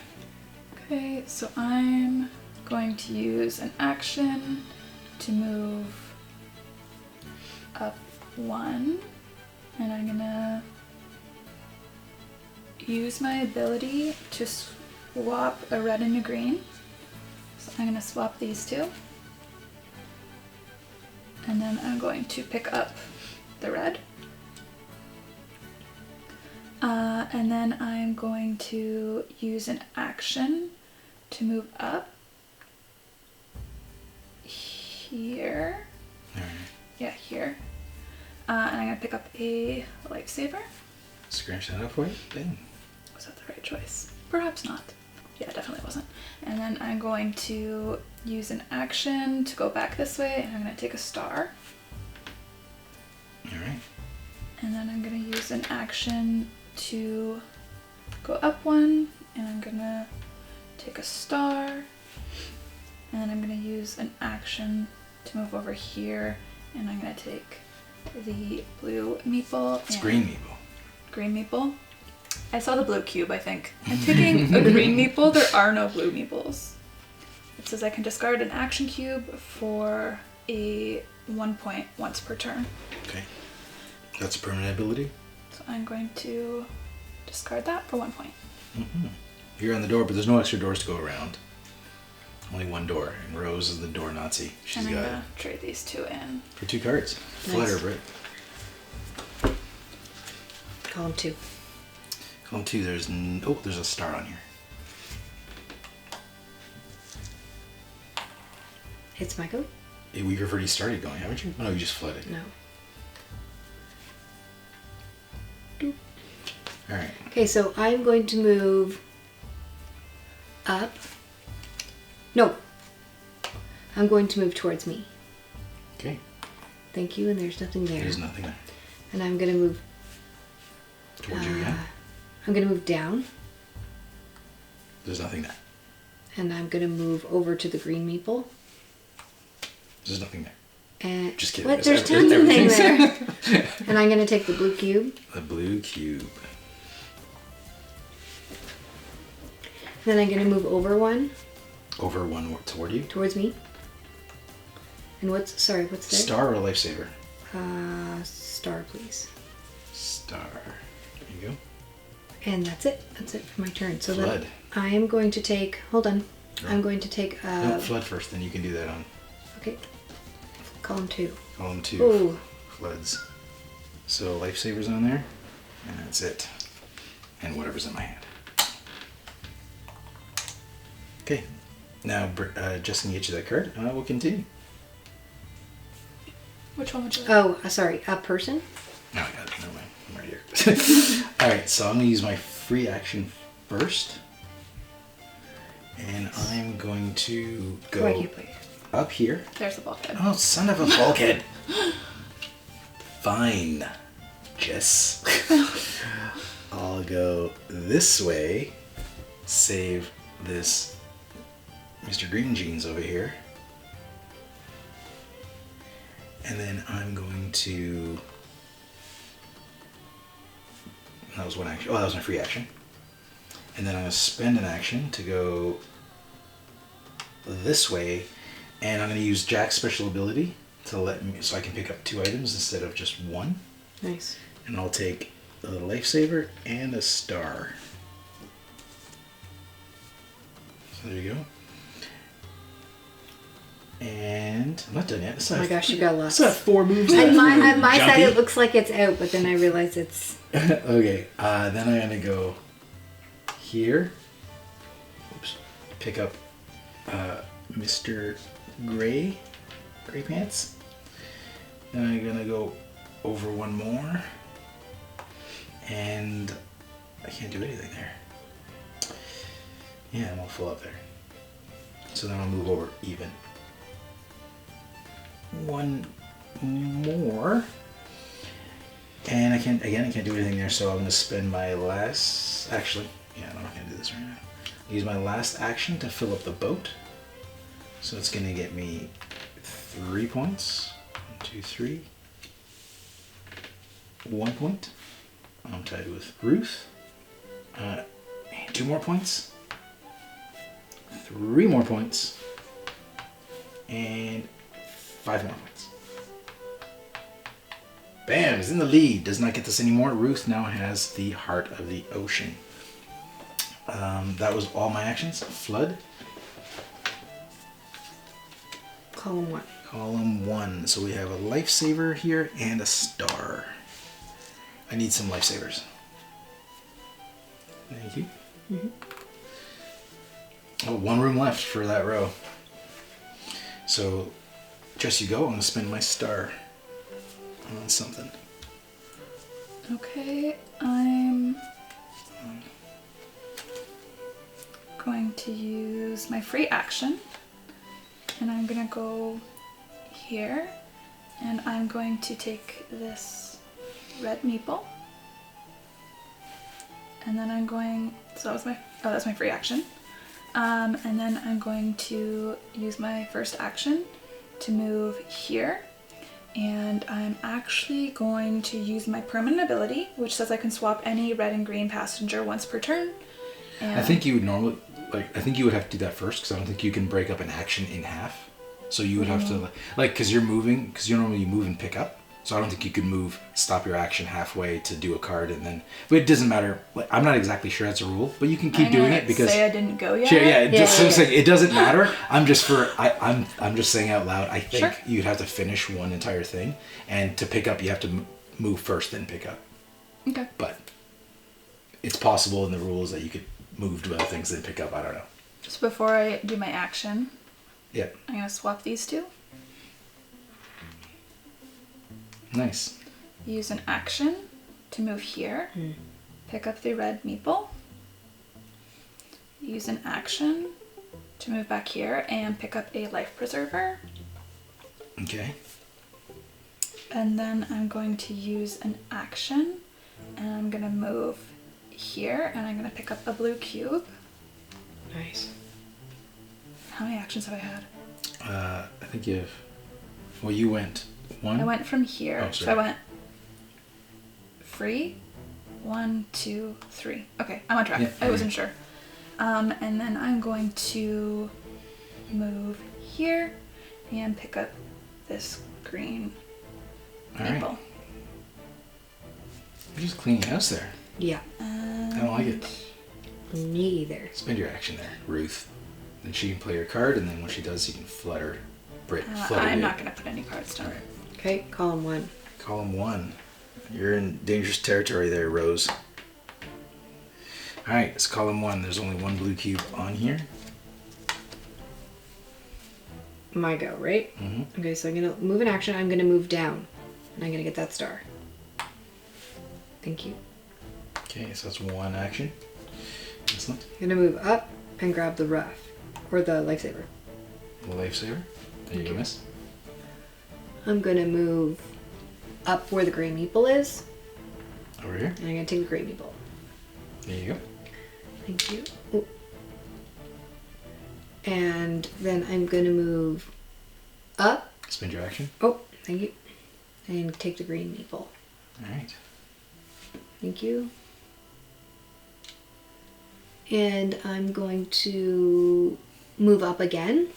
Okay, so I'm going to use an action to move up 1, and I'm gonna use my ability to swap a red and a green. So I'm gonna swap these 2. And then I'm going to pick up the red. And then I'm going to use an action to move up here. Alright. Yeah, here. And I'm going to pick up a lifesaver. Scratch that up for you. Bang. Was that the right choice? Perhaps not. Yeah, definitely wasn't. And then I'm going to use an action to go back this way, and I'm going to take a star. Alright. And then I'm going to use an action to go up one, and I'm going to take a star. And then I'm going to use an action to move over here, and I'm going to take the blue meeple. It's green meeple. Green meeple? I saw the blue cube, I think. I'm picking a green meeple. There are no blue meeples. It says I can discard an action cube for a 1 point once per turn. Okay. That's a permanent ability. So I'm going to discard that for 1 point. Mm-hmm. You're on the door, but there's no extra doors to go around. Only one door, and Rose is the door Nazi. She's and I'm got going to trade these two in. for 2 cards. Nice. Flutter, Britt. Column 2. Column 2, there's a star on here. It's my go? You've already started going, haven't you? Oh, no, you just flooded. No. Alright. Okay, so I'm going to move up. No. I'm going to move towards me. Okay. Thank you, and there's nothing there. There's nothing there. And I'm going to move... Towards you again. I'm going to move down, There's nothing there. and I'm going to move over to the green meeple. There's nothing there. And Just kidding. What? There's tons of things there. And I'm going to take the blue cube. The blue cube. Then I'm going to move over one Over one toward you. towards me. And what's there? Star or lifesaver? Star, please. Star. There you go. And that's it. That's it for my turn. So Flood. then I am going to take... Hold on. Oh. I'm going to take... No, flood first, then you can do that on Okay. Column 2. column 2. Ooh. Floods. So lifesavers on there, and that's it. And whatever's in my hand. Okay. Now, Justin, get you that card. We'll continue. Which one would you like? Oh, sorry. A person? No, I got it. Never mind. I'm right here. Alright, so I'm going to use my free action first. And I'm going to go Oh, I can't play. up here. There's a bulkhead. Oh, son of a bulkhead. Fine, Jess. I'll go this way, save this Mr. Green Jeans over here. And then I'm going to... That was one action. Oh, that was my free action. And then I'm going to spend an action to go this way. And I'm going to use Jack's special ability to let me, so I can pick up 2 items instead of just 1. Nice. And I'll take a lifesaver and a star. So there you go. And I'm not done yet. Oh my gosh, you got lots. It's not 4 moves On left. my side, Jumpy. it looks like it's out, but then I realize it's... Okay, then I'm going to go here. Oops. Pick up Mr. Gray Pants. Then I'm going to go over one more. And I can't do anything there. Yeah, I'm all full up there. So then I'll move over even. One more. And I can't do anything there, so I'm going to spend my last... Actually, yeah, I'm not going to do this right now. Use my last action to fill up the boat. So it's going to get me 3 points. 1, 2, 3. 1 point. I'm tied with Ruth. 2 more points. 3 more points. And 5 more points. Bam! Is in the lead. Does not get this anymore. Ruth now has the Heart of the Ocean. That was all my actions. Flood. Column 1. Column 1. So we have a lifesaver here and a star. I need some lifesavers. Thank you. Oh, one room left for that row. So, just you go. I'm going to spend my star on something. Okay, I'm going to use my free action, and I'm going to go here, and I'm going to take this red meeple, and then I'm going, so that was my, oh, that's my free action. And then I'm going to use my first action to move here. And I'm actually going to use my permanent ability, which says I can swap any red and green passenger once per turn. And I think you would normally, I think you would have to do that first, because I don't think you can break up an action in half. So you would have to, because you're moving, because you normally move and pick up. So I don't think you could move, stop your action halfway to do a card, and then. But it doesn't matter. Like, I'm not exactly sure that's a rule, but you can keep doing it because. Say I didn't go yet. Sure, yeah. It doesn't matter. I'm just saying out loud. I think you'd have to finish one entire thing, and to pick up, you have to move first, then pick up. Okay. But it's possible in the rules that you could move to other things, then pick up. I don't know. So before I do my action, Yeah. I'm gonna swap these two. Nice. Use an action to move here. Pick up the red meeple. Use an action to move back here and pick up a life preserver. Okay. And then I'm going to use an action, and I'm gonna move here, and I'm gonna pick up a blue cube. Nice. How many actions have I had? I think you have. Well, you went one. I went from here, Oh, so sorry. I went free. 1, 2, 3. Okay, I'm on track. Yeah, I wasn't sure. And then I'm going to move here and pick up this green All right. maple. You're just cleaning house there. Yeah. I don't like it. Me either. Spend your action there, Ruth. Then she can play her card, and then when she does, you can flood her. I'm not going to put any cards down. All right. Okay, column 1. Column 1. You're in dangerous territory there, Rose. All right, it's column 1. There's only one blue cube on here. My go, right? Mm-hmm. Okay, so I'm gonna move an action. I'm gonna move down, and I'm gonna get that star. Thank you. Okay, so that's one action. Excellent. I'm gonna move up and grab the raft or the lifesaver. The lifesaver. There you go, miss. I'm gonna move up where the gray meeple is, Over here. and I'm gonna take the gray meeple. There you go. Thank you. Ooh. And then I'm gonna move up. Spend your action. Oh, thank you. And take the green meeple. All right. Thank you. And I'm going to move up again.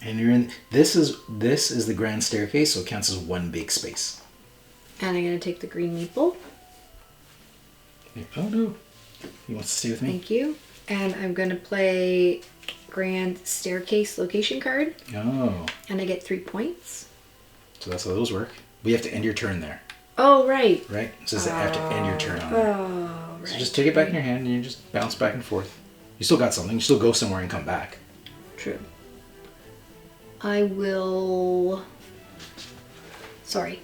And you're in. This is the grand staircase, so it counts as one big space. And I'm going to take the green meeple. Oh no, he wants to stay with me. Thank you. And I'm going to play grand staircase location card. Oh, And I get 3 points. so that's how those work. We have to end your turn there, Oh, right. right? It says I have to end your turn on there. Oh, right. So just take it back in your hand and you just bounce back and forth. You still got something. You still go somewhere and come back. True. I will... Sorry.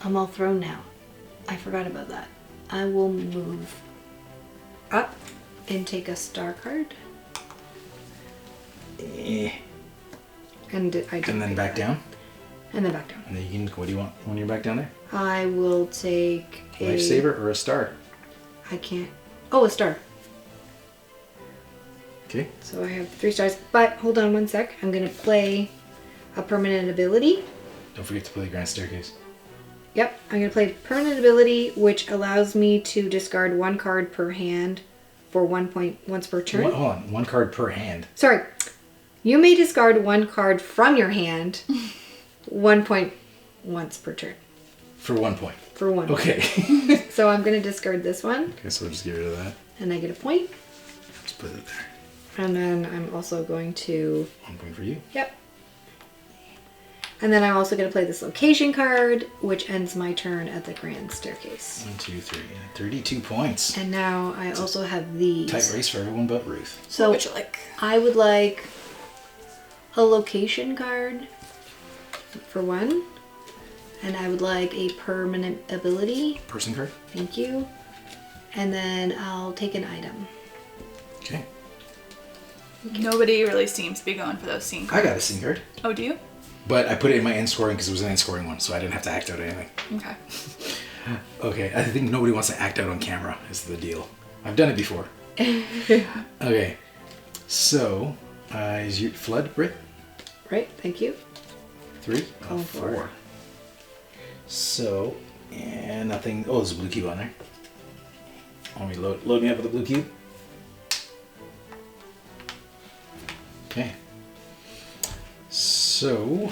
I'm all thrown now. I forgot about that. I will move up and take a star card. Eh. And And then back down. And then back down. And then you can. What do you want when you're back down there? I will take a... Lifesaver or a star? I can't... Oh, a star. Okay. So I have 3 stars. But hold on one sec. I'm going to play a permanent ability. Don't forget to play the grand staircase. Yep, I'm going to play permanent ability, which allows me to discard 1 card per hand for 1 point once per turn. Hold on. 1 card per hand. Sorry. You may discard 1 card from your hand 1 point once per turn. For 1 point. For 1 Okay. So I'm going to discard this one, Okay, so we'll just get rid of that. and I get a point. Just put it there. And then I'm also going to... 1 point for you. Yep. And then I'm also going to play this location card, which ends my turn at the grand staircase. 1, 2, 3. 32 points. And now I also have these. Tight race for everyone but Ruth. So what would you like? I would like a location card for one. And I would like a permanent ability. Person card? Thank you. And then I'll take an item. Okay. Nobody really seems to be going for those scene I cards. got a scene card. Oh, do you? But I put it in my end scoring because it was an end scoring one, so I didn't have to act out anything. Okay. Okay, I think nobody wants to act out on camera is the deal. I've done it before. Okay. So, is your flood, Britt? Right, thank you. 3? Calling 4. So, and nothing. Oh, there's a blue cube on there. Want me to load me up with a blue cube? Okay. So,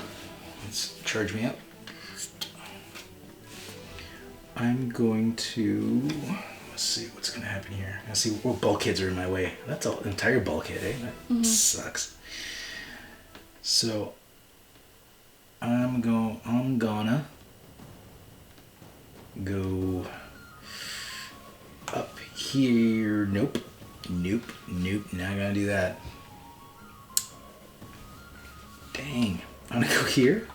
let's charge me up. I'm going to, let's see what's going to happen here. Let's see what bulkheads are in my way. That's an entire bulkhead, eh? That sucks. So, I'm gonna go up here. Nope, not gonna do that. Dang, I'm gonna go here.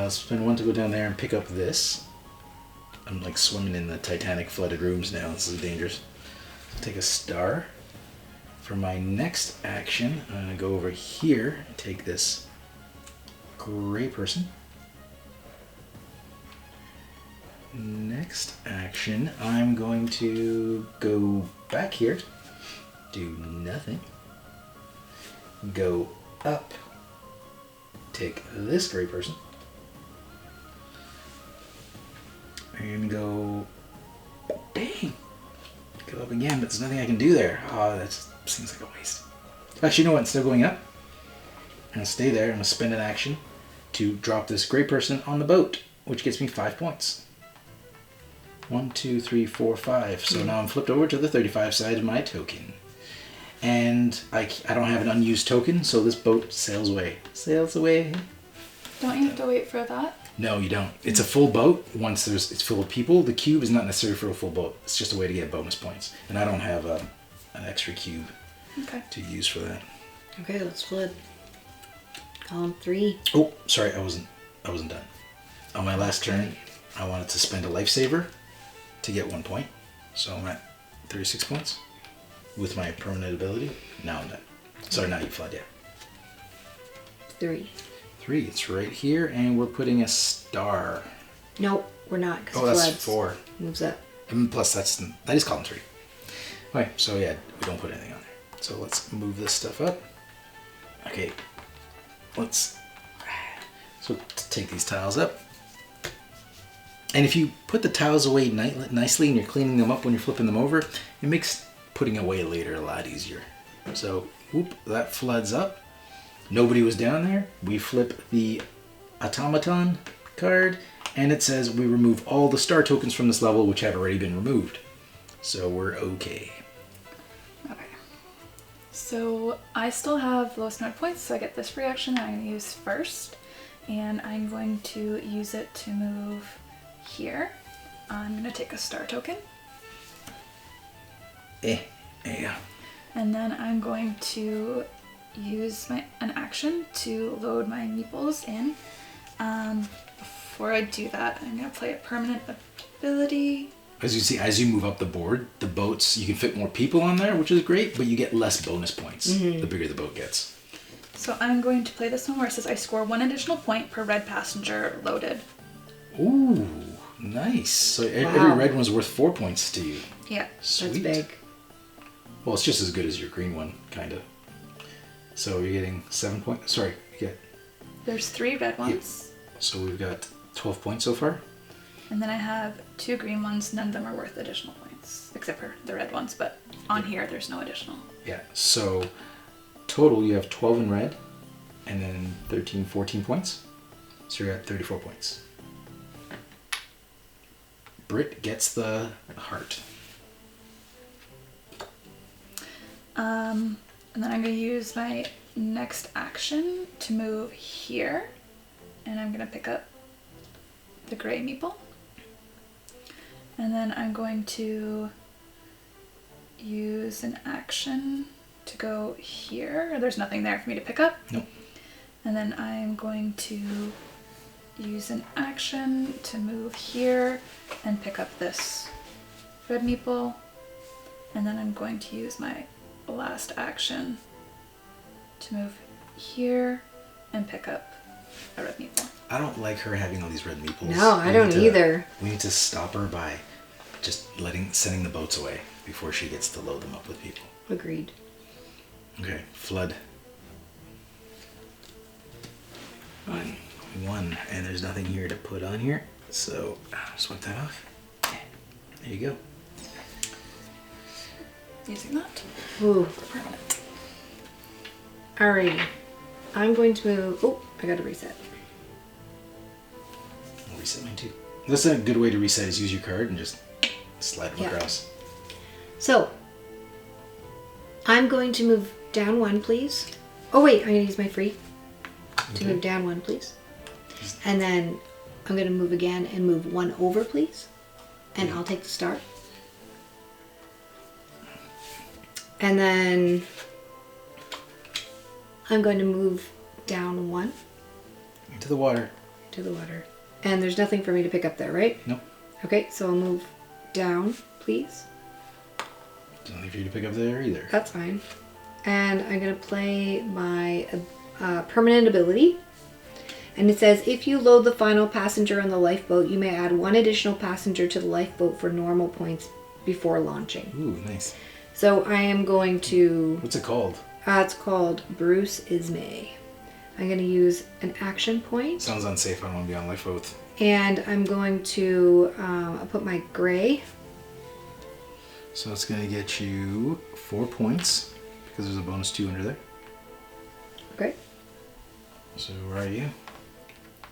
Spend 1 to go down there and pick up this. I'm like swimming in the Titanic flooded rooms now. This is dangerous. Take a star. For my next action, I'm gonna go over here and take this gray person. Next action, I'm going to go back here, do nothing, go up, take this gray person, and go, dang, go up again, but there's nothing I can do there. Oh, that seems like a waste. Actually, you know what, instead of going up, I'm going to stay there, I'm going to spend an action to drop this gray person on the boat, which gets me 5 points. 1, 2, 3, 4, 5. So now I'm flipped over to the 35 side of my token. And I don't have an unused token, so this boat sails away. Sails away. Don't you have to wait for that? No, you don't. It's a full boat once it's full of people. The cube is not necessary for a full boat. It's just a way to get bonus points. And I don't have an extra cube to use for that. Okay, let's flood. Column 3. Oh, sorry, I wasn't done. On my last turn, I wanted to spend a lifesaver to get 1 point. So I'm at 36 points with my permanent ability. Now I'm done. Sorry, not you flood yet. 3. 3, it's right here, and we're putting a star. Nope, we're not, because Oh, that's floods 4. moves up. And plus, that is column 3. Okay, so yeah, we don't put anything on there. So let's move this stuff up. Okay, so take these tiles up. And if you put the tiles away nicely and you're cleaning them up when you're flipping them over, it makes putting away later a lot easier. So, whoop, that floods up. Nobody was down there. We flip the automaton card, and it says we remove all the star tokens from this level, which have already been removed. So we're okay. Okay. So I still have lowest amount of points, so I get this reaction that I'm going to use first. And I'm going to use it to move here. I'm going to take a star token. Yeah. And then I'm going to use an action to load my meeples in. Before I do that, I'm going to play a permanent ability. As you see, as you move up the board, the boats, you can fit more people on there, which is great, but you get less bonus points the bigger the boat gets. So I'm going to play this one where it says I score 1 additional point per red passenger loaded. Ooh, nice. So every red one's worth 4 points to you. Yeah. Sweet. That's big. Well, it's just as good as your green one, kind of. So you're getting 7 points. Sorry, you get. There's 3 red ones. So we've got 12 points so far. And then I have 2 green ones. None of them are worth additional points, except for the red ones. But on here, there's no additional. Yeah. So total, you have 12 in red, and then 13, 14 points. So you're at 34 points. Britt gets the heart. And then I'm going to use my next action to move here. and I'm going to pick up the gray meeple. And then I'm going to use an action to go here. There's nothing there for me to pick up. Nope. And then I'm going to use an action to move here and pick up this red meeple. And then I'm going to use my last action to move here and pick up a red meeple. I don't like her having all these red meeples. No, I don't either. We need to stop her by just sending the boats away before she gets to load them up with people. Agreed. Okay, flood. Fine. 1, and there's nothing here to put on here, so just wipe that off. There you go. Using that. Ooh. For permanent. Alrighty. I'm going to move. Oh, I gotta reset. I'll reset mine too. That's a good way to reset is use your card and just slide them across. So, I'm going to move down 1, please. Oh wait, I'm gonna use my free to move down 1, please. And then I'm gonna move again and move 1 over, please. And I'll take the star. And then I'm going to move down 1 Into the water. to the water. And there's nothing for me to pick up there, right? Nope. Okay, so I'll move down, please. There's nothing for you to pick up there either. That's fine. And I'm going to play my permanent ability. And it says, if you load the final passenger on the lifeboat, you may add 1 additional passenger to the lifeboat for normal points before launching. Ooh, nice. So I am going to... What's it called? It's called Bruce Ismay. I'm going to use an action point. Sounds unsafe. I don't want to be on lifeboats. And I'm going to I'll put my gray. So it's going to get you 4 points because there's a bonus 2 under there. Okay. So where are you?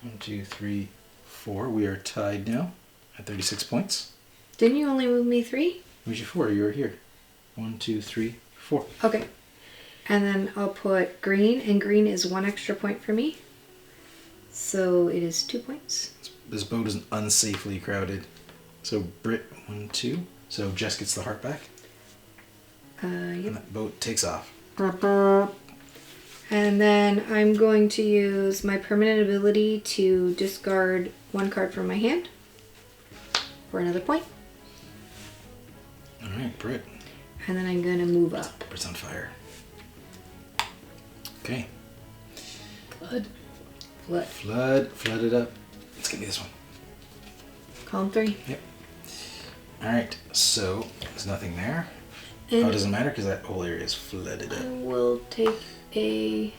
1, 2, 3, 4. We are tied now at 36 points. Didn't you only move me 3? Where's your 4? You were here. 1, 2, 3, 4. Okay. And then I'll put green, and green is 1 extra point for me. So it is 2 points. This boat is unsafely crowded. So Brit, 1, 2. So Jess gets the heart back. And Yep. that boat takes off. And then I'm going to use my permanent ability to discard 1 card from my hand for another point. All right, Brit. And then I'm going to move up. Brit's on fire. Okay. Flood. Flood it up. Let's give me this one. Column 3. Yep. All right, so there's nothing there. And it doesn't matter because that whole area is flooded I up. will take a...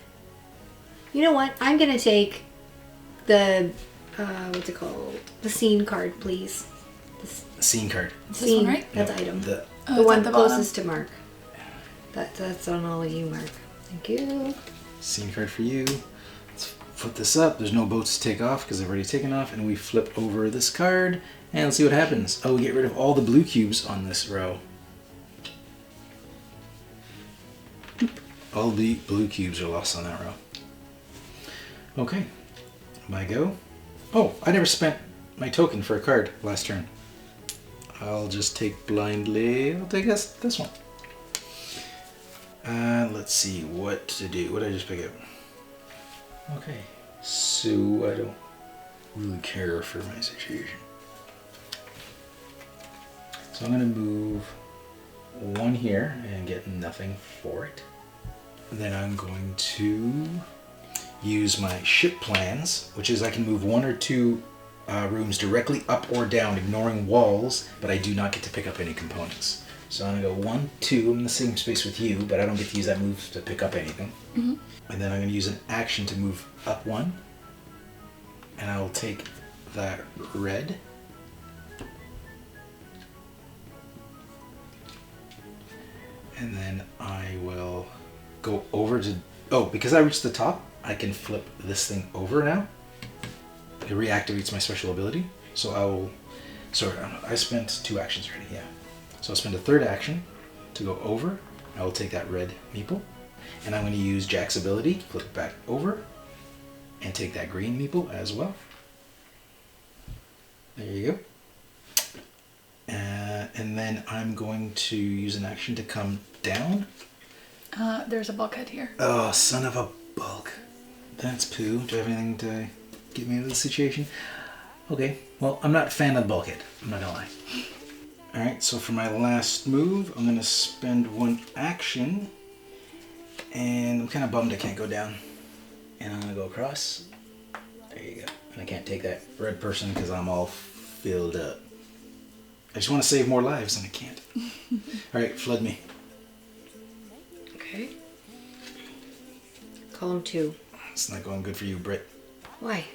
You know what? I'm going to take the... what's it called? The scene card, please. Scene card. This one, right? That's Yep, item. the- The one it's at the bottom. closest to Mark. That's on all of you, Mark. Thank you. Scene card for you. Let's put this up. There's no boats to take off because they've already taken off. And we flip over this card and let's see what happens. Oh, we get rid of all the blue cubes on this row. All the blue cubes are lost on that row. Okay. My go. Oh, I never spent my token for a card last turn. I'll just take blindly. I'll take this one. Let's see what to do. What did I just pick up? Okay. So I don't really care for my situation. So I'm going to move 1 here and get nothing for it. Then I'm going to use my ship plans, which is I can move 1 or 2 rooms directly up or down, ignoring walls, but I do not get to pick up any components. So I'm going to go 1, 2. I'm in the same space with you, but I don't get to use that move to pick up anything. Mm-hmm. And then I'm going to use an action to move up 1. And I will take that red. And then I will go over to... Oh, because I reached the top, I can flip this thing over now. It reactivates my special ability. So I will... Sorry, I spent 2 actions already, yeah. So I'll spend a 3rd action to go over. I will take that red meeple. And I'm going to use Jack's ability, flip it back over. and take that green meeple as well. There you go. And then I'm going to use an action to come down. There's a bulkhead here. Oh, son of a bulk. That's poo. Do you have anything to get me out of the situation? Okay, well, I'm not a fan of the bulkhead. I'm not gonna lie. Alright, so for my last move, I'm gonna spend one action. And I'm kind of bummed I can't go down. And I'm gonna go across. There you go. And I can't take that red person because I'm all filled up. I just want to save more lives and I can't. Alright, flood me. Okay. Column 2. It's not going good for you, Britt. Why?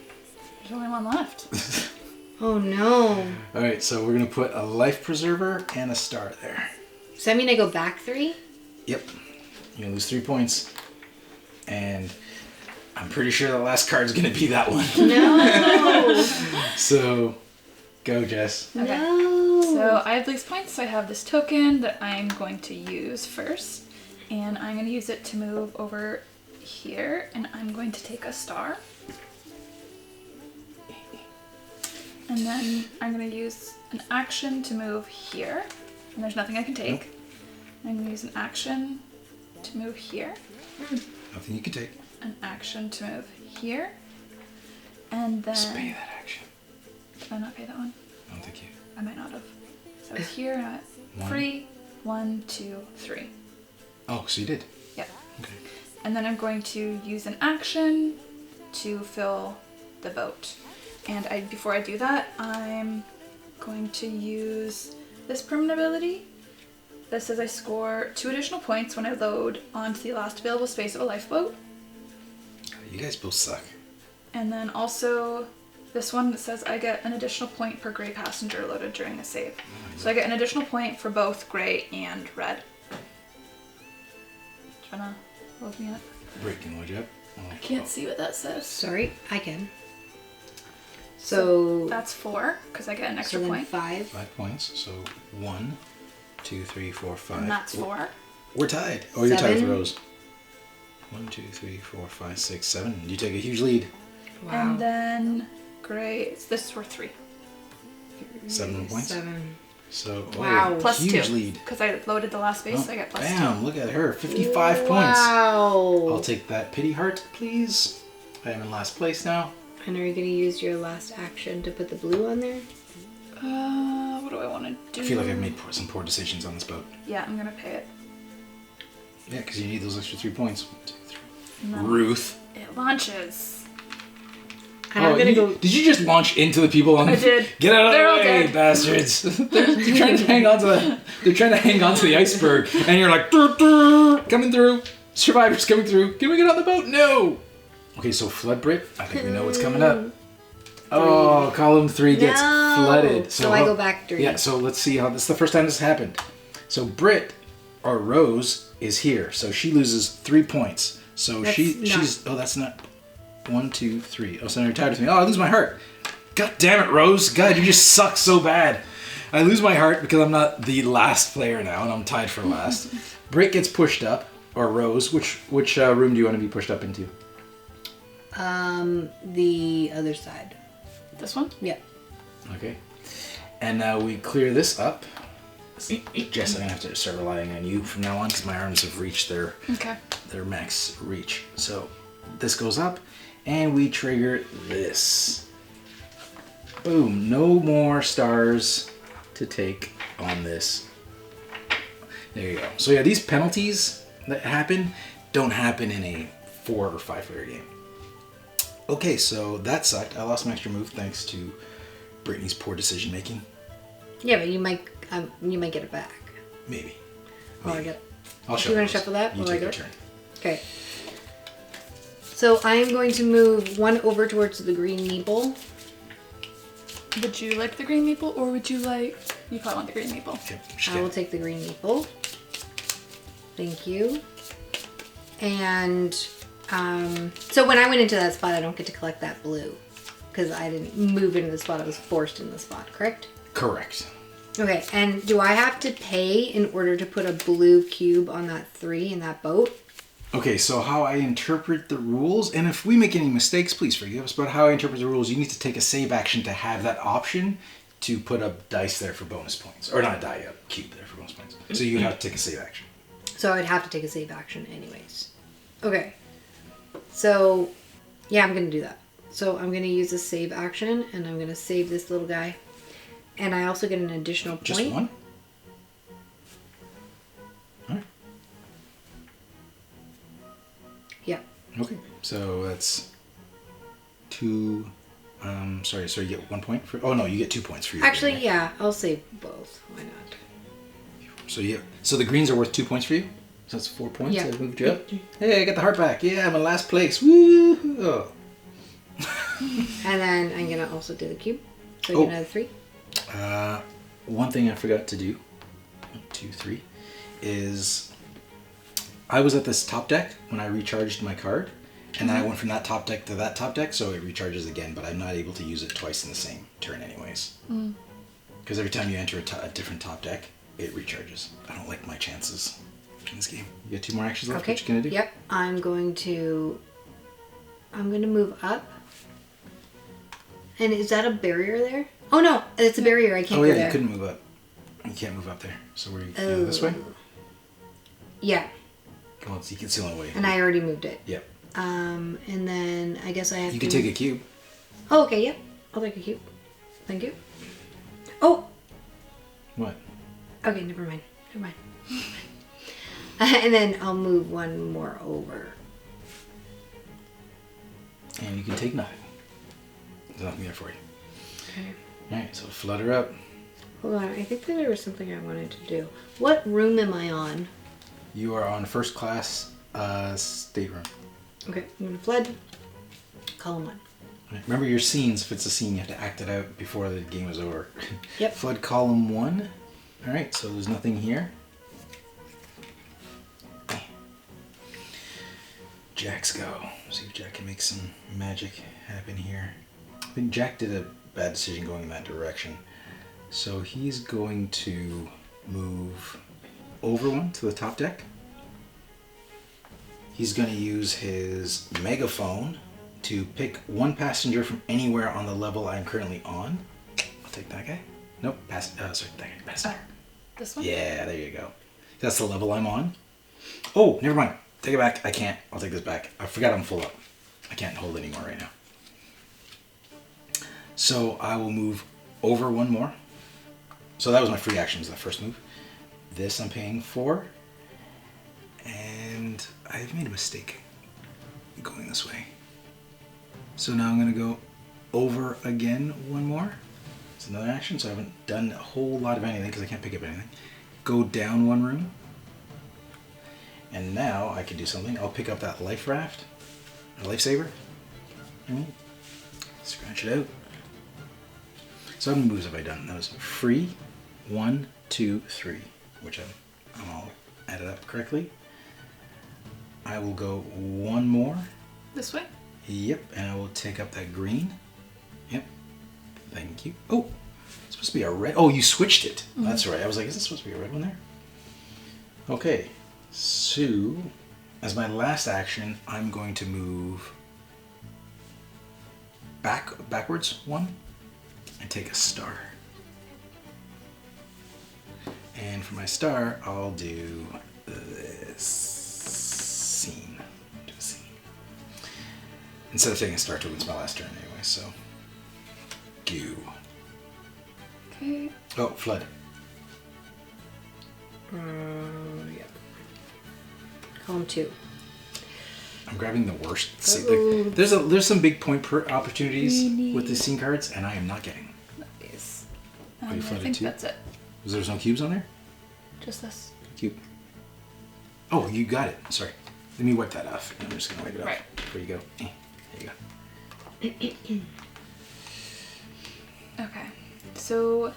There's only one left. Oh no. Alright, so we're going to put a life preserver and a star there. Does that mean I go back 3? Yep. You're going to lose 3 points. And I'm pretty sure the last card's going to be that one. No. So, go, Jess. Okay. No. So I have these points. So I have this token that I'm going to use first. And I'm going to use it to move over here. And I'm going to take a star. And then I'm going to use an action to move here. And there's nothing I can take. Nope. I'm going to use an action to move here. Nothing you can take. An action to move here. And then... Just pay that action. Did I not pay that one? I don't think you. I might not have. So it's here at One. 3, 1, 2, 3. Oh, so you did? Yeah. Okay. And then I'm going to use an action to fill the boat. And before I do that, I'm going to use this permanent ability. That says I score 2 additional points when I load onto the last available space of a lifeboat. You guys both suck. And then also this one that says I get an additional point per gray passenger loaded during a save. So I get an additional point for both gray and red. Trying to load me up. Britt, can I load you up? Oh, I can't see what that says. Sorry, I can. So That's 4, because I get an extra then point. 5. 5 points. So 1, 2, 3, 4, 5. And that's 4. We're tied. Oh, you're tied with 7. Rose. 1, 2, 3, 4, 5, 6, 7. You take a huge lead. Wow. And then gray, this is worth 3. 7 points. 7. So, Wow. Plus huge 2. lead. Because I loaded the last space, Oh, so I get plus bam, look at her. 55 points. Wow. I'll take that pity heart, please. I am in last place now. And are you going to use your last action to put the blue on there? 2. What do I want to do? I feel like I've made some poor decisions on this boat. Yeah, I'm going to pay it. Yeah, because you need those extra 3 points. 1, 2, 3. And then Ruth. it launches. And I'm going to go... Did you just launch into the people on? I did. Get out of They're all the way, dead. bastards! they're trying to hang on to the. They're trying to hang on to the iceberg, and you're like, "Dur, dur, coming through. Survivors coming through. Can we get on the boat? No. Okay, so flood Brit. I think we know what's coming up. Oh, column 3 gets flooded. So I go back 3. Yeah. So let's see how this is the first time this happened. So Brit, or Rose, is here. So she loses 3 points. So she's. Oh, that's not. 1, 2, 3. Oh, so now you're tired with me. Oh, I lose my heart. God damn it, Rose. God, you just suck so bad. I lose my heart because I'm not the last player now, and I'm tied for last. Britt gets pushed up, or Rose. Which room do you want to be pushed up into? The other side. This one? Yep. Okay. And now we clear this up. Jess, I'm going to have to start relying on you from now on because my arms have reached their max reach. So this goes up. And we trigger this. Boom. No more stars to take on this. There you go. So yeah, these penalties that happen don't happen in a 4 or 5 player game. Okay, so that sucked. I lost my extra move thanks to Brittany's poor decision making. Yeah, but you might get it back. Maybe. I'll get. I'll You want to shuffle that? You Will I take go? your turn. Okay. So I am going to move 1 over towards the green meeple. Would you like the green meeple, or would you like... You probably want the green meeple. Okay, I will take the green meeple. Thank you. And so when I went into that spot, I don't get to collect that blue because I didn't move into the spot. I was forced in the spot, correct? Correct. Okay, and do I have to pay in order to put a blue cube on that 3 in that boat? Okay, so how I interpret the rules, and if we make any mistakes, please forgive us, but how I interpret the rules, you need to take a save action to have that option to put a dice there for bonus points. Or not a die, a cube there for bonus points. So you have to take a save action. So I'd have to take a save action anyways. Okay. So, yeah, I'm going to do that. So I'm going to use a save action, and I'm going to save this little guy. And I also get an additional point. Just one? Alright. Yeah. Okay, so that's 2... sorry, so you get 1 point for... Oh, no, you get 2 points for your Actually, green, right? yeah, I'll save both. Why not? So the greens are worth 2 points for you? So that's 4 points. Yeah. I moved you up. Hey, I got the heart back. Yeah, I'm in last place. Woo! Oh. And then I'm going to also do the cube. So I Oh. get another 3. One thing I forgot to do, 1, 2, 3, is I was at this top deck when I recharged my card, and then I went from that top deck to that top deck, so it recharges again, but I'm not able to use it twice in the same turn anyways. Because every time you enter a different top deck, it recharges. I don't like my chances in this game. You got 2 more actions left. Okay. What you gonna do? Yep. I'm going to move up. And is that a barrier there? Oh no, it's a barrier. I can't Oh go yeah, there. you couldn't move up. You can't move up there. So where you go this way? Yeah. Come on, you can see the only way. And I already moved it. Yep. And then I guess I have You to... can take a cube. Oh, okay, yep. I'll take a cube. Thank you. Oh! What? Okay, never mind. And then I'll move one more over. And you can take nothing. There's nothing there for you. Okay. Alright, so flutter up. Hold on, I think that there was something I wanted to do. What room am I on? You are on first class stateroom. Okay, I'm gonna flood. Column 1. Right. Remember your scenes. If it's a scene, you have to act it out before the game is over. Yep. Flood column 1. Alright, so there's nothing here. Jack's go. See if Jack can make some magic happen here. I think Jack did a bad decision going in that direction. So he's going to move over one to the top deck. He's going to use his megaphone to pick one passenger from anywhere on the level I'm currently on. I'll take that guy. Nope, sorry, that guy, passenger. This one? Yeah, there you go. That's the level I'm on. Oh, never mind. Take it back. I can't. I'll take this back. I forgot I'm full up. I can't hold anymore right now. So I will move over one more. So that was my free action, was the first move. This I'm paying for. And I've made a mistake going this way. So now I'm going to go over again one more. It's another action, so I haven't done a whole lot of anything because I can't pick up anything. Go down one room. And now I can do something. I'll pick up that life raft, or lifesaver. Scratch it out. So how many moves have I done? That was free, 1, 2, 3, which I'm all added up correctly. I will go one more. This way? Yep, and I will take up that green. Yep. Thank you. Oh, it's supposed to be a red. Oh, you switched it. Mm-hmm. That's right. I was like, is this supposed to be a red one there? Okay. So, as my last action, I'm going to move backwards one and take a star. And for my star, I'll do this scene. Do a scene. Instead of taking a star token, it's my last turn anyway, so. Goo. Okay. Oh, flood. Yeah. Column 2. I'm grabbing the worst. Like, there's some big point per opportunities with the scene cards, and I am not getting These. you I flooded think too? that's it. There's no cubes on there? Just this. Cube. Oh, you got it. Sorry. Let me wipe that off. I'm just going to wipe it off Right. before you go. There you go. Okay. So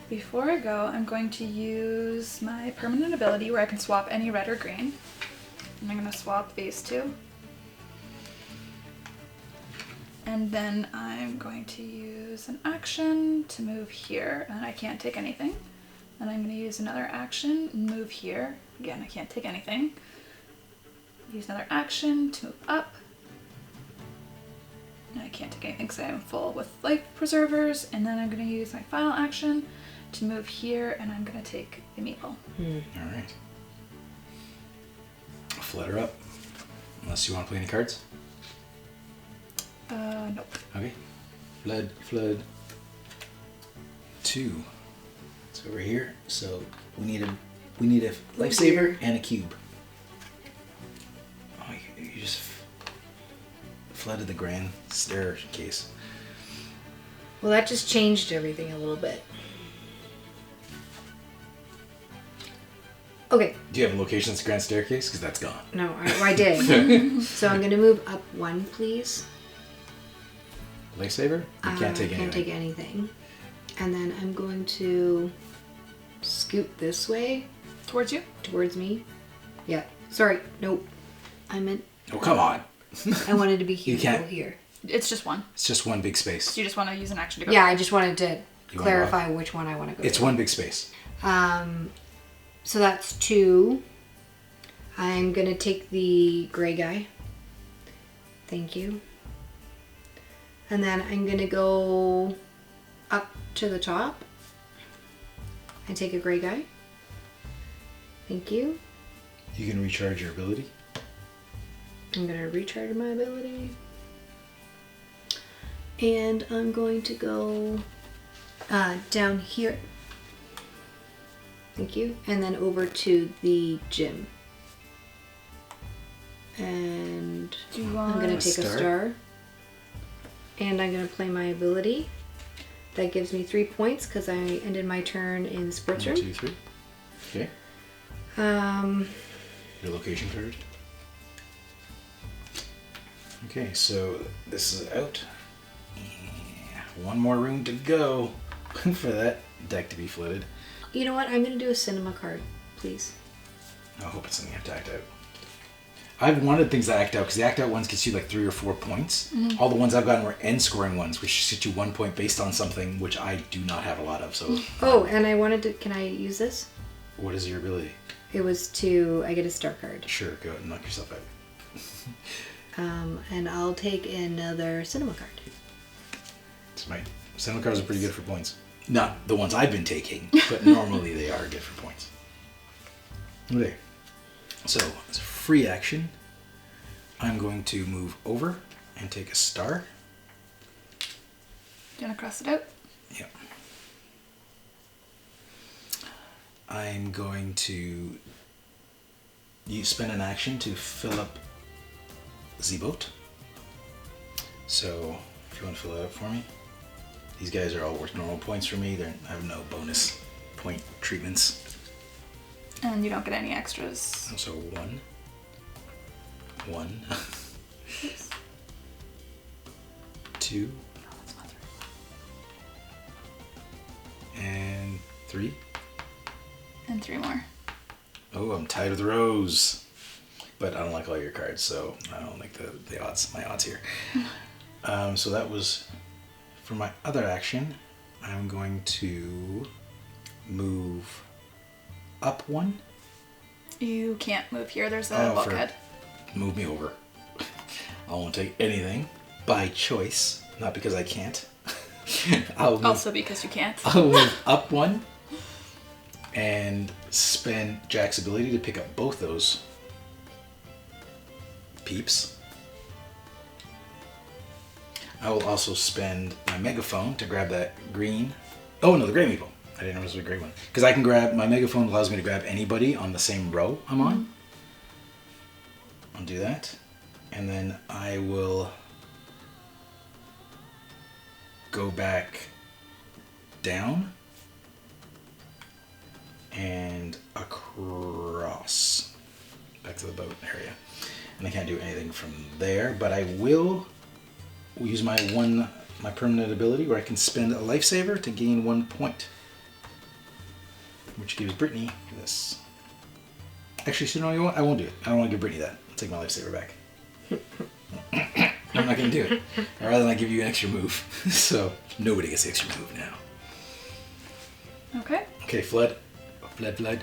before I go, I'm going to use my permanent ability where I can swap any red or green. And I'm going to swap these two. And then I'm going to use an action to move here, and I can't take anything. And I'm going to use another action, move here. Again, I can't take anything. use another action to move up. No, I can't take anything because I'm full with life preservers. And then I'm going to use my final action to move here, and I'm going to take the meeple. All right. I'll flood her up. Unless you want to play any cards. Nope. Okay. Flood. 2. It's over here. So we need a lifesaver and a cube. Oh, you just flooded the grand staircase. Well, that just changed everything a little bit. Okay. Do you have a location that's the grand staircase? Because that's gone. No, I did. So I'm going to move up 1, please. Lifesaver? You can't take anything. Can't take anything. And then I'm going to scoot this way. Towards you? Towards me. Yeah. Sorry. Nope. I meant... Oh, come on. I wanted to be here. You can't. Go here. It's just one. It's just one big space. So you just want to use an action to go? Yeah, I just wanted to You clarify which one I want to go It's to. one big space. So that's 2. I'm going to take the gray guy. Thank you. And then I'm going to go up to the top and take a gray guy. Thank you. You can recharge your ability. I'm going to recharge my ability. And I'm going to go down here. Thank you. And then over to the gym. And Do you I'm want going to take a star? star. And I'm going to play my ability. That gives me 3 points because I ended my turn in the sports 1, room. 2, 3. Okay. Your location card. Okay, so this is out. Yeah, one more room to go for that deck to be flooded. You know what? I'm going to do a cinema card, please. I hope it's something I have to act out. I've wanted things to act out because the act out ones gets you like 3 or 4 points. All the ones I've gotten were end scoring ones, which get you 1 point based on something which I do not have a lot of. So. Oh, and I wanted to. Can I use this? What is your ability? It was to. I get a star card. Sure, go ahead and knock yourself out. And I'll take another cinema card. It's my cinema cards are pretty good for points. Not the ones I've been taking, but normally they are good for points. Okay, so as a free action, I'm going to move over and take a star. Do you want to cross it out? Yeah. I'm going to spend an action to fill up the boat. So if you want to fill it up for me. These guys are all worth normal points for me. I have no bonus point treatments. And you don't get any extras. So 1. Yes. 2. No, that's not 3. And 3. And 3 more. Oh, I'm tied with the rose. But I don't like all your cards, so I don't like the odds, my odds here. So that was, for my other action, I'm going to move up 1. You can't move here. There's a bulkhead. Move me over. I won't take anything by choice, not because I can't. Also because you can't. I'll move up 1 and spend Jack's ability to pick up both those peeps. I will also spend my megaphone to grab that green. Oh no, the gray meeple. I didn't know it was a gray one. Because I can grab, my megaphone allows me to grab anybody on the same row I'm on. I'll do that. And then I will go back down and across back to the boat area. And I can't do anything from there, but I will use my permanent ability where I can spend a lifesaver to gain 1 point, which gives Brittany this. Actually, so you know what? I won't do it. I don't want to give Brittany that. I'll take my lifesaver back. I'm not going to do it. I'd rather not give you an extra move. So nobody gets the extra move now. Okay. Okay, flood. Flood. Bread.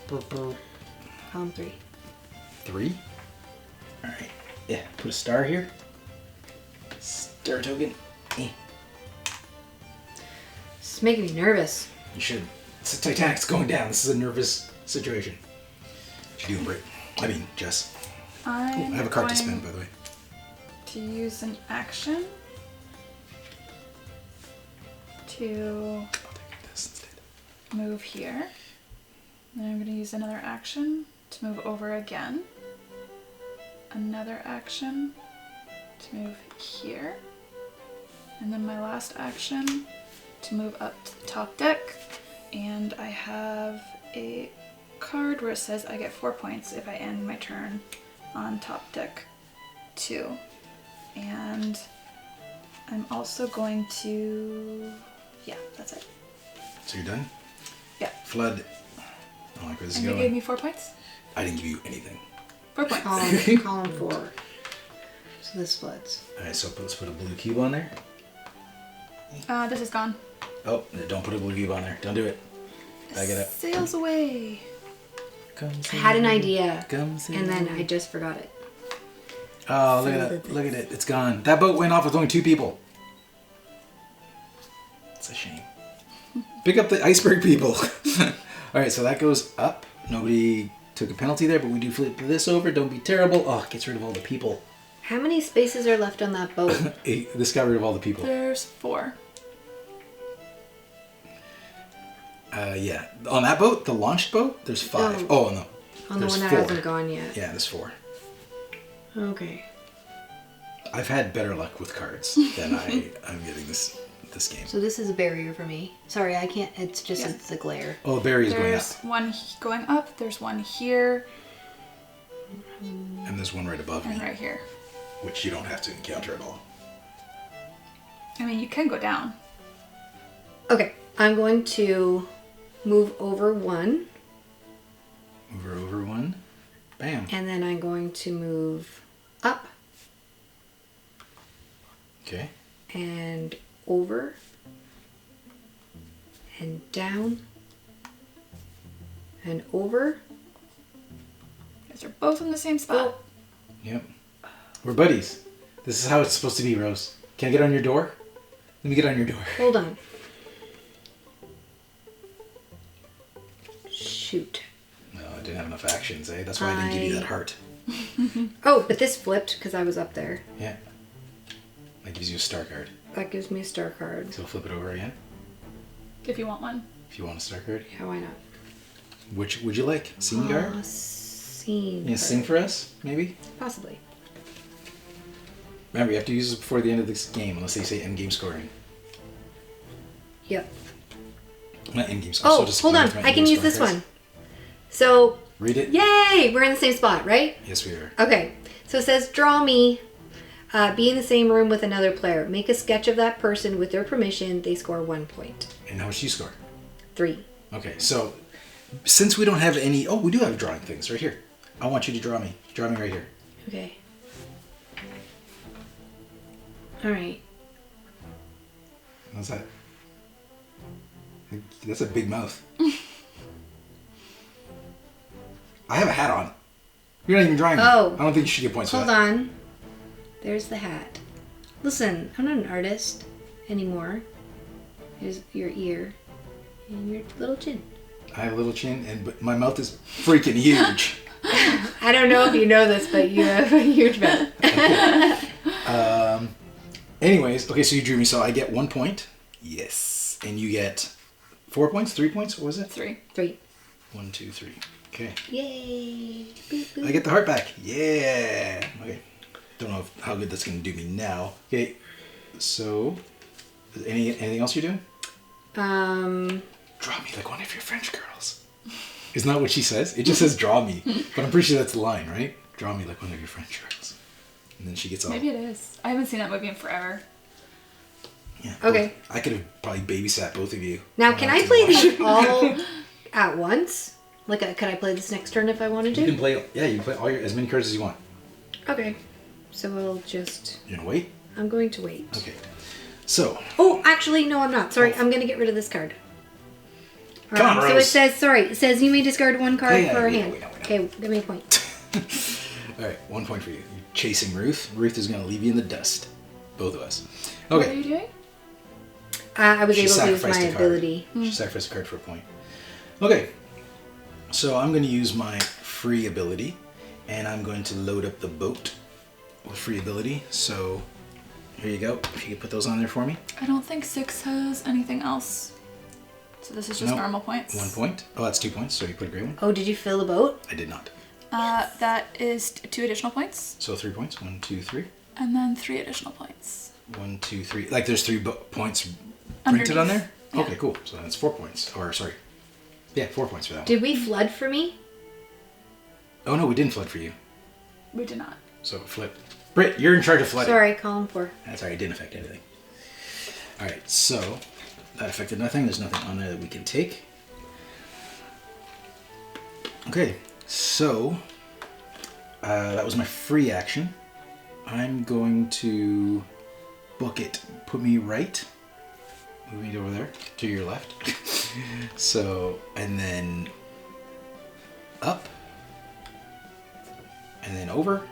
3. 3. All right. Yeah, put a star here. Star token. It's making me nervous. You should. It's the Titanic's going down. This is a nervous situation. What you doing, Britt? I mean, Jess. I have a card to spin, by the way. To use an action to move here. Then I'm going to use another action to move over again. Another action to move here. And then my last action to move up to the top deck. And I have a card where it says I get 4 points if I end my turn on top deck 2. And I'm also going to... yeah, that's it. So you're done? Yeah. Flood. I don't like where this is And going. you gave me 4 points? I didn't give you anything. 4 points. Column 4. So this floods. Alright, so let's put a blue cube on there. This is gone. Oh, don't put a blue cube on there. Don't do it. Bag it up. Sails away. I had an idea, and then I just forgot it. Oh, look at that. Look at it. It's gone. That boat went off with only 2 people. It's a shame. Pick up the iceberg, people. Alright, so that goes up. Nobody took a penalty there, but we do flip this over. Don't be terrible. Oh, it gets rid of all the people. How many spaces are left on that boat? 8. This got rid of all the people. There's 4. Yeah. On that boat, the launched boat, there's 5. Oh, no. On the There's one that 4. hasn't gone yet. Yeah, there's 4. Okay. I've had better luck with cards than I'm getting this game. So this is a barrier for me. Sorry, I can't. It's just it's the glare. Oh, the barrier's going up. There's one going up. There's one here. And there's one right above me. And right here. Which you don't have to encounter at all. I mean, you can go down. Okay, I'm going to move over 1. Move over 1. Bam. And then I'm going to move up. Okay. And over. And down. And over. You guys are both in the same spot. Yep. We're buddies. This is how it's supposed to be, Rose. Can I get on your door? Let me get on your door. Hold on. Shoot. No, I didn't have enough actions, eh? That's why I didn't give you that heart. Oh, but this flipped because I was up there. Yeah. That gives you a star card. That gives me a star card. So flip it over again. If you want one. If you want a star card. Yeah, why not? Which would you like? Scene card? Scene. Yeah, sing for us, maybe? Possibly. Remember, you have to use this before the end of this game, unless they say end game scoring. Yep. Not end game scoring. Oh, hold on. I can use this one. So. Read it. Yay! We're in the same spot, right? Yes, we are. Okay. So it says, draw me. Be in the same room with another player. Make a sketch of that person with their permission. They score 1 point. And how much do you score? 3. Okay, so since we don't have any... Oh, we do have drawing things right here. I want you to draw me. Draw me right here. Okay. All right. How's that? That's a big mouth. I have a hat on. You're not even drawing me. Oh. I don't think you should get points for that. Hold on. There's the hat. Listen, I'm not an artist anymore. Here's your ear and your little chin. I have a little chin, but my mouth is freaking huge. I don't know if you know this, but you have a huge mouth. Anyways, okay, so you drew me, so I get 1 point. Yes. And you get 4 points, 3 points, what was it? 3. 3. 1, 2, 3. Okay. Yay. Boop, boop. I get the heart back. Yeah. Okay. Don't know how good that's going to do me now. Okay. So, anything else you're doing? Draw me like one of your French girls. Isn't that what she says? It just says draw me. But I'm pretty sure that's the line, right? Draw me like one of your French girls. And then she gets all... Maybe it is. I haven't seen that movie in forever. Yeah. Okay. I could have probably babysat both of you. Now, can I play these all at once? Like, could I play this next turn if I wanted to? You can play... Yeah, you can play all as many cards as you want. Okay. So we'll just... You're going to wait? I'm going to wait. Okay. So... Oh, actually, no, I'm not. Sorry, I'm going to get rid of this card. Come on, So Rose. it says, sorry, it says you may discard 1 card per hand. we know. Okay, give me a point. All right, 1 point for you. You're chasing Ruth. Ruth is going to leave you in the dust. Both of us. What are Okay. you doing? I was She able to use sacrificed my a card. ability. She sacrificed a card for a point. Okay. So I'm going to use my free ability, and I'm going to load up the boat with free ability. So here you go. If you could put those on there for me. I don't think 6 has anything else. So this is just Nope. normal points. 1 point. Oh, that's 2 points. So you put a great one. Oh, did you fill the boat? I did not. That is 2 additional points. So 3 points. 1, 2, 3. And then 3 additional points. 1, 2, 3. Like there's 3 points printed on there? Underneath, yeah. Okay, cool. So that's 4 points. Or sorry. Yeah, 4 points for that one. Did we flood for me? Oh no, we didn't flood for you. We did not. So flip. Britt, you're in charge of flooding. Sorry, column 4. That's alright, it didn't affect anything. Alright, so that affected nothing. There's nothing on there that we can take. Okay, so that was my free action. I'm going to book it. Put me right. Move me over there to your left. So, and then up. And then over.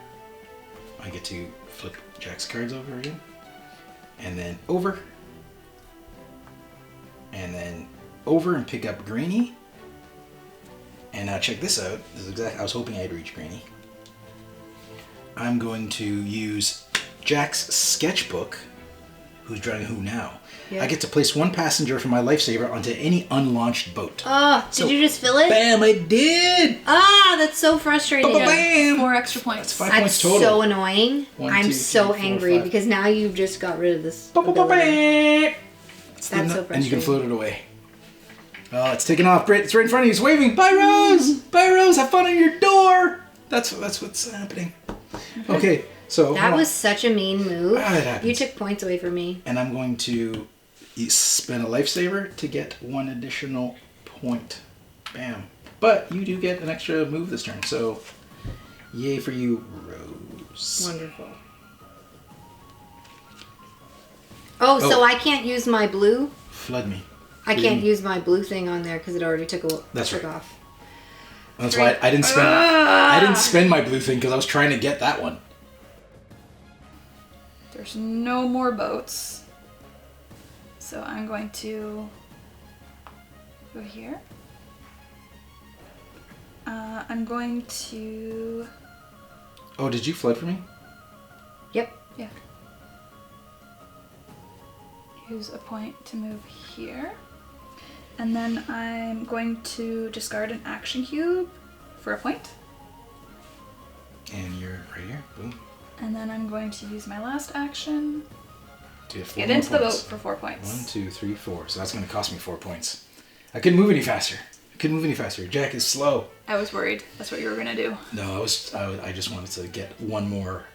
I get to flip Jack's cards over again. And then over. And then over and pick up Greenie. And now check this out. This is exactly, I was hoping I'd reach Greenie. I'm going to use Jack's sketchbook. Who's driving who now? Yeah. I get to place 1 passenger from my lifesaver onto any unlaunched boat. Oh, So- did you just fill it? Bam! I did. Ah, that's so frustrating. Bam! 4 extra points. That's 5 That's points total. so annoying. 1, I'm 2, so 3, 4, angry 5. because now you've just got rid of this. Ba, ba, ba, ability. bam. That's so frustrating. And you can float it away. Oh, it's taking off, Britt. It's right in front of you. It's waving. Bye, Rose. Bye, Rose. Have fun on your door. That's what's happening. Okay, so That hold on. was such a mean move. Ah, it happens. You took points away from me. And I'm going to spend a lifesaver to get 1 additional point. Bam. But you do get an extra move this turn, so yay for you, Rose. Wonderful. Oh, so Oh. I can't use my blue? Flood me. I can't use my blue thing on there because it already took That's right. off. That's why I didn't spend. I didn't spend my blue thing because I was trying to get that one. There's no more boats. So I'm going to go here. I'm going to... Oh, did you flood for me? Yep. Yeah. Use a point to move here. And then I'm going to discard an action cube for a point. And you're right here. Boom. And then I'm going to use my last action. To get 4 Get more into the boat points. for 4 points. 1, 2, 3, 4. So that's going to cost me 4 points. I couldn't move any faster. Jack is slow. I was worried. That's what you were gonna do. No, I just wanted to get 1 more.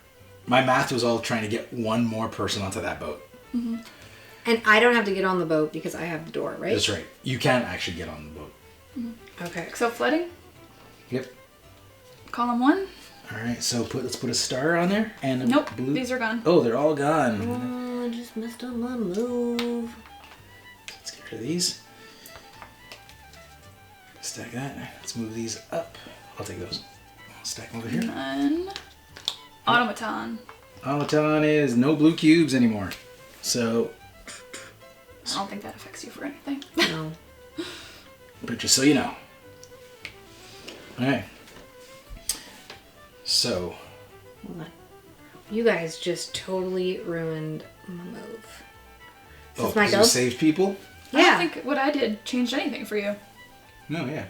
My math was all trying to get 1 more person onto that boat. Mm-hmm. And I don't have to get on the boat because I have the door, right? That's right. You can't actually get on the boat. Okay. So flooding, Yep. column 1. All right. So let's put a star on there and a Nope, blue. these are gone. Oh, they're all gone. Oh, I just messed up my move. Let's get rid of these. Stack that. Let's move these up. I'll take those. I'll stack them over here. And then automaton. Automaton is no blue cubes anymore. So, I don't think that affects you for anything. No. but just so you know. Alright. So, Hold on. You guys just totally ruined my move. Is this my because go? you saved people? I Yeah. don't think what I did changed anything for you. No, yeah.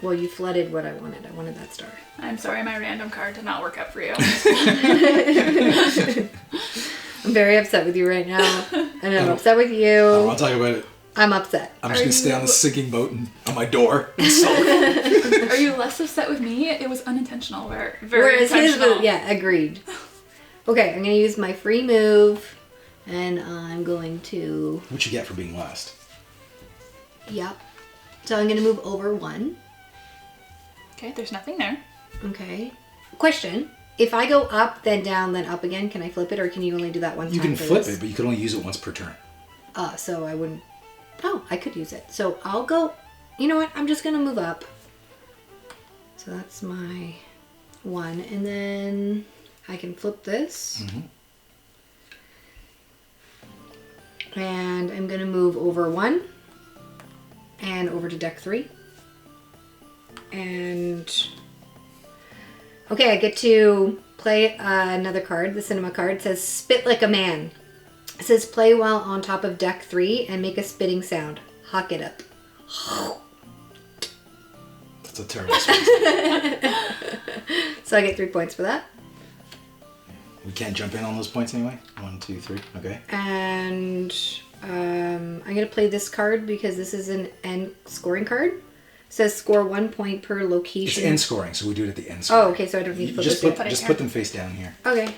Well, you flooded what I wanted. I wanted that star. I'm sorry, my random card did not work out for you. I'm very upset with you right now. And I'm upset with I don't you. want to talk about it. I'm upset. I'm just Are going to stay on you- the sinking boat and on my door and sulk. Are you less upset with me? It was unintentional. Very Whereas his intentional. move, yeah, agreed. Okay, I'm gonna use my free move, and I'm going to, What you get for being last? yep. So I'm gonna move over 1. Okay, there's nothing there. Okay. Question: if I go up, then down, then up again, can I flip it, or can you only do that one You time? can for flip this? it, but you can only use it once per turn. So I wouldn't. Oh, I could use it. So I'll go. You know what? I'm just gonna move up. So that's my 1, and then I can flip this. And I'm going to move over 1 and over to deck 3. And okay, I get to play another card, the cinema card. It says spit like a man. It says play while on top of deck 3 and make a spitting sound. Hawk it up. That's a terrible space. So I get 3 points for that. We can't jump in on those points anyway. 1, 2, 3. Okay. And I'm going to play this card because this is an end scoring card. It says score 1 point per It's location. end scoring, so we do it at the end scoring. Oh, okay, so I don't need to flip Just this put, in. just put them face down here. Okay.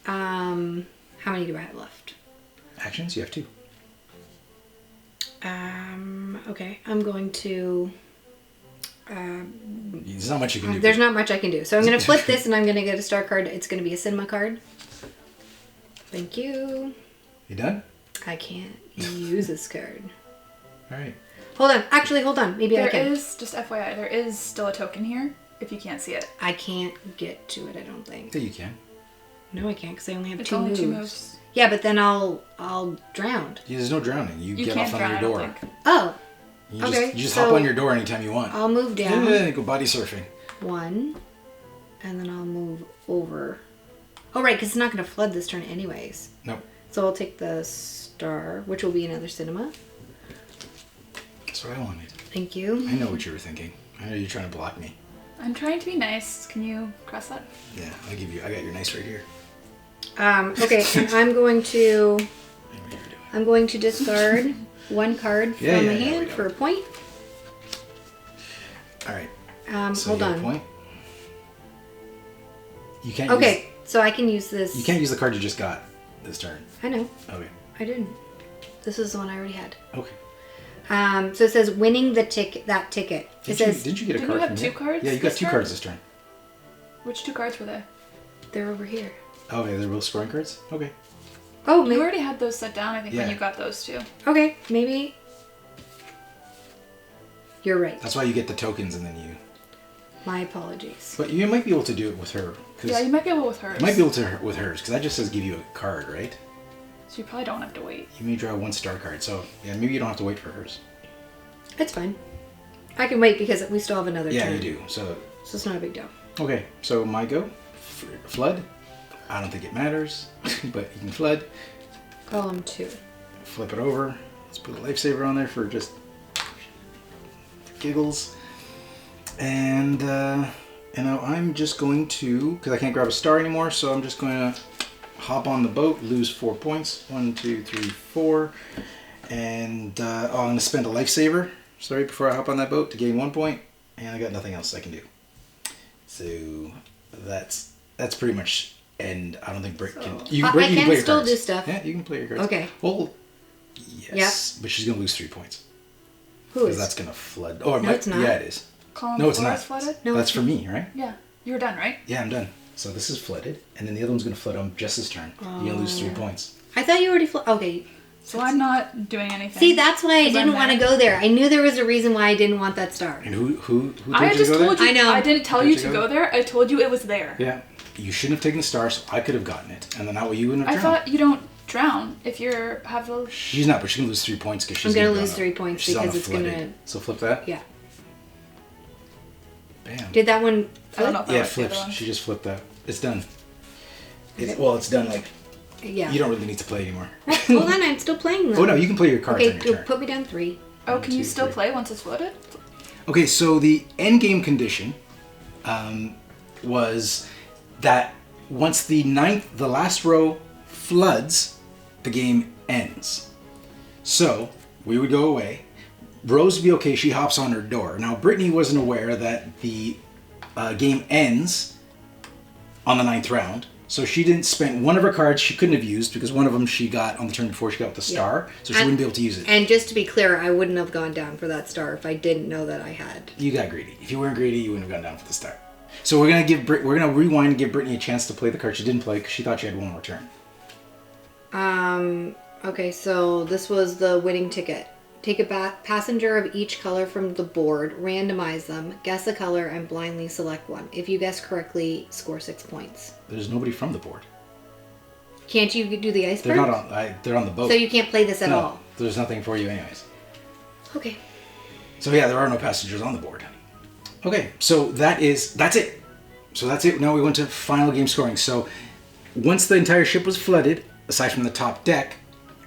How many do I have left? Actions? You have 2. Okay, I'm going to... There's not much you can do. There's not much I can do. So I'm going to flip this and I'm going to get a star card. It's going to be a cinema card. Thank you. You done? I can't use this card. All right. Hold on. Actually, hold on. Maybe I There can. is, just FYI, there is still a token here if you can't see it. I can't get to it, I don't think. Yeah, you can. No, I can't because I only have It's 2 only moves. 2 moves. Yeah, but then I'll drown. Yeah, there's no drowning. You You get can't off on drown, your I don't door. think. Oh, You Okay, just, you just so- hop on your door anytime you want. I'll move down. Yeah, go body surfing. 1, and then I'll move over. Oh, right, because it's not going to flood this turn anyways. Nope. So I'll take the star, which will be another cinema. That's what I wanted. Thank you. I know what you were thinking. I know you're trying to block me. I'm trying to be nice. Can you cross that? Yeah, I got your nice right here. Okay, and I'm going to I know what you're doing. discard 1 card from Yeah, my yeah, there we hand go. for a point. All right. So Hold you got a on. point. You can't. Okay, so I can use this. You can't use the card you just got this turn. I know. Okay. I didn't. This is the one I already had. Okay. So it says winning the ticket. That ticket. It says Didn't you get a Didn't card you have from 2 here? cards Yeah, you got this 2 turn? cards this turn. Which 2 cards were they? they're over here. Okay, they're real scoring cards? Okay. Oh, You maybe. already had those set down, I think, when Yeah. you got those 2. Okay, maybe. You're right. That's why you get the tokens and then you... My apologies. But you might be able to do it with her. 'cause Yeah, you might be able with hers. you might be able to with hers, because that just says give you a card, right? So you probably don't have to wait. You may draw 1 star card, so yeah, maybe you don't have to wait for hers. It's fine. I can wait because we still have another Yeah, turn. you do. So, So it's not a big deal. okay, so my go. Flood. I don't think it matters, but you can flood. Column 2. Flip it over. Let's put a lifesaver on there for just giggles. And now I'm just going to, because I can't grab a star anymore, so I'm just going to hop on the boat, lose 4 points. 1, 2, 3, 4. And I'm going to spend a lifesaver, sorry, before I hop on that boat to gain 1 point. And I got nothing else I can do. So that's pretty much end. I don't think Britt can. You, I Britt, you can play your still cards. do stuff. Yeah, you can play your cards. Okay. Well, yes, but she's going to lose 3 points. Who Because is? that's going to flood. Oh, it No, might, it's not. Yeah, it is. Column No, it's 4 not. is flooded? No, That's it's for me, right? Yeah. You were done, right? Yeah, I'm done. So this is flooded, and then the other one's going to flood on just this turn. You're going to lose 3 points. I thought you already Okay. So I'm not doing anything. See, that's why I 'Cause I'm didn't want to there. go there. I knew there was a reason why I didn't want that star. And who told I you just to go told there? you. I know. I didn't tell Told you you to to go go? there. I told you it was there. Yeah. You shouldn't have taken the star, so I could have gotten it. And then that way you wouldn't have I drowned. thought you don't drown if you're have a. She's not, but she's going to lose 3 points because she's I'm gonna gonna lose drown 3 out. points She's on because a it's gonna- flooded. So flip that. Yeah. Bam. Did that one I don't flip? know if that Yeah, was the other flips. one. She just flipped that. It's done. Okay. Well, it's done. Like Yeah. you don't really need to play anymore. Well, hold on, I'm still playing them. Oh no, you can play your cards Okay, on your turn. put me down 3. Oh, 1, can you 2, still 3. play once it's flooded? Okay, so the end game condition was that once the last row floods, the game ends. So we would go away. Rose would be okay. She hops on her door. Now Brittany wasn't aware that the game ends on the 9th round. So she didn't spend one of her cards she couldn't have used because one of them she got on the turn before she got the star. So she And- wouldn't be able to use it. And just to be clear, I wouldn't have gone down for that star if I didn't know that I had. You got greedy. If you weren't greedy, you wouldn't have gone down for the start. So we're gonna rewind and give Brittany a chance to play the card she didn't play because she thought she had one more turn. Okay, so this was the winning ticket. Take a passenger of each color from the board, randomize them, guess a color, and blindly select one. If you guess correctly, score 6 points. There's nobody from the board. Can't you do the iceberg? They're not on. They're on the boat. So you can't play this at no, all. There's nothing for you, anyways. Okay. So yeah, there are no passengers on the board. Okay, so that's it. So that's it. Now we went to final game scoring. So once the entire ship was flooded, aside from the top deck,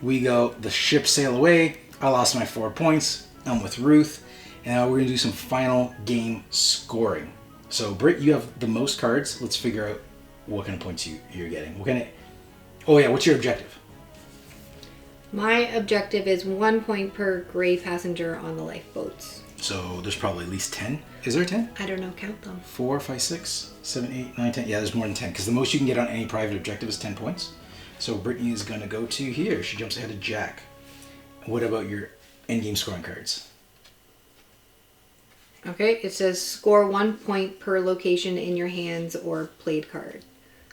we go, the ship sail away. I lost my 4 points. I'm with Ruth. And now we're going to do some final game scoring. So Britt, you have the most cards. Let's figure out what kind of points you're getting. Oh yeah, what's your objective? My objective is 1 point per gray passenger on the lifeboats. So there's probably at least 10. Is there 10? I don't know, count them. 4, 5, 6, 7, 8, 9, 10. Yeah, there's more than 10 because the most you can get on any private objective is 10 points. So Brittany is going to go to here. She jumps ahead of Jack. What about your endgame scoring cards? Okay, it says score 1 point per location in your hands or played card.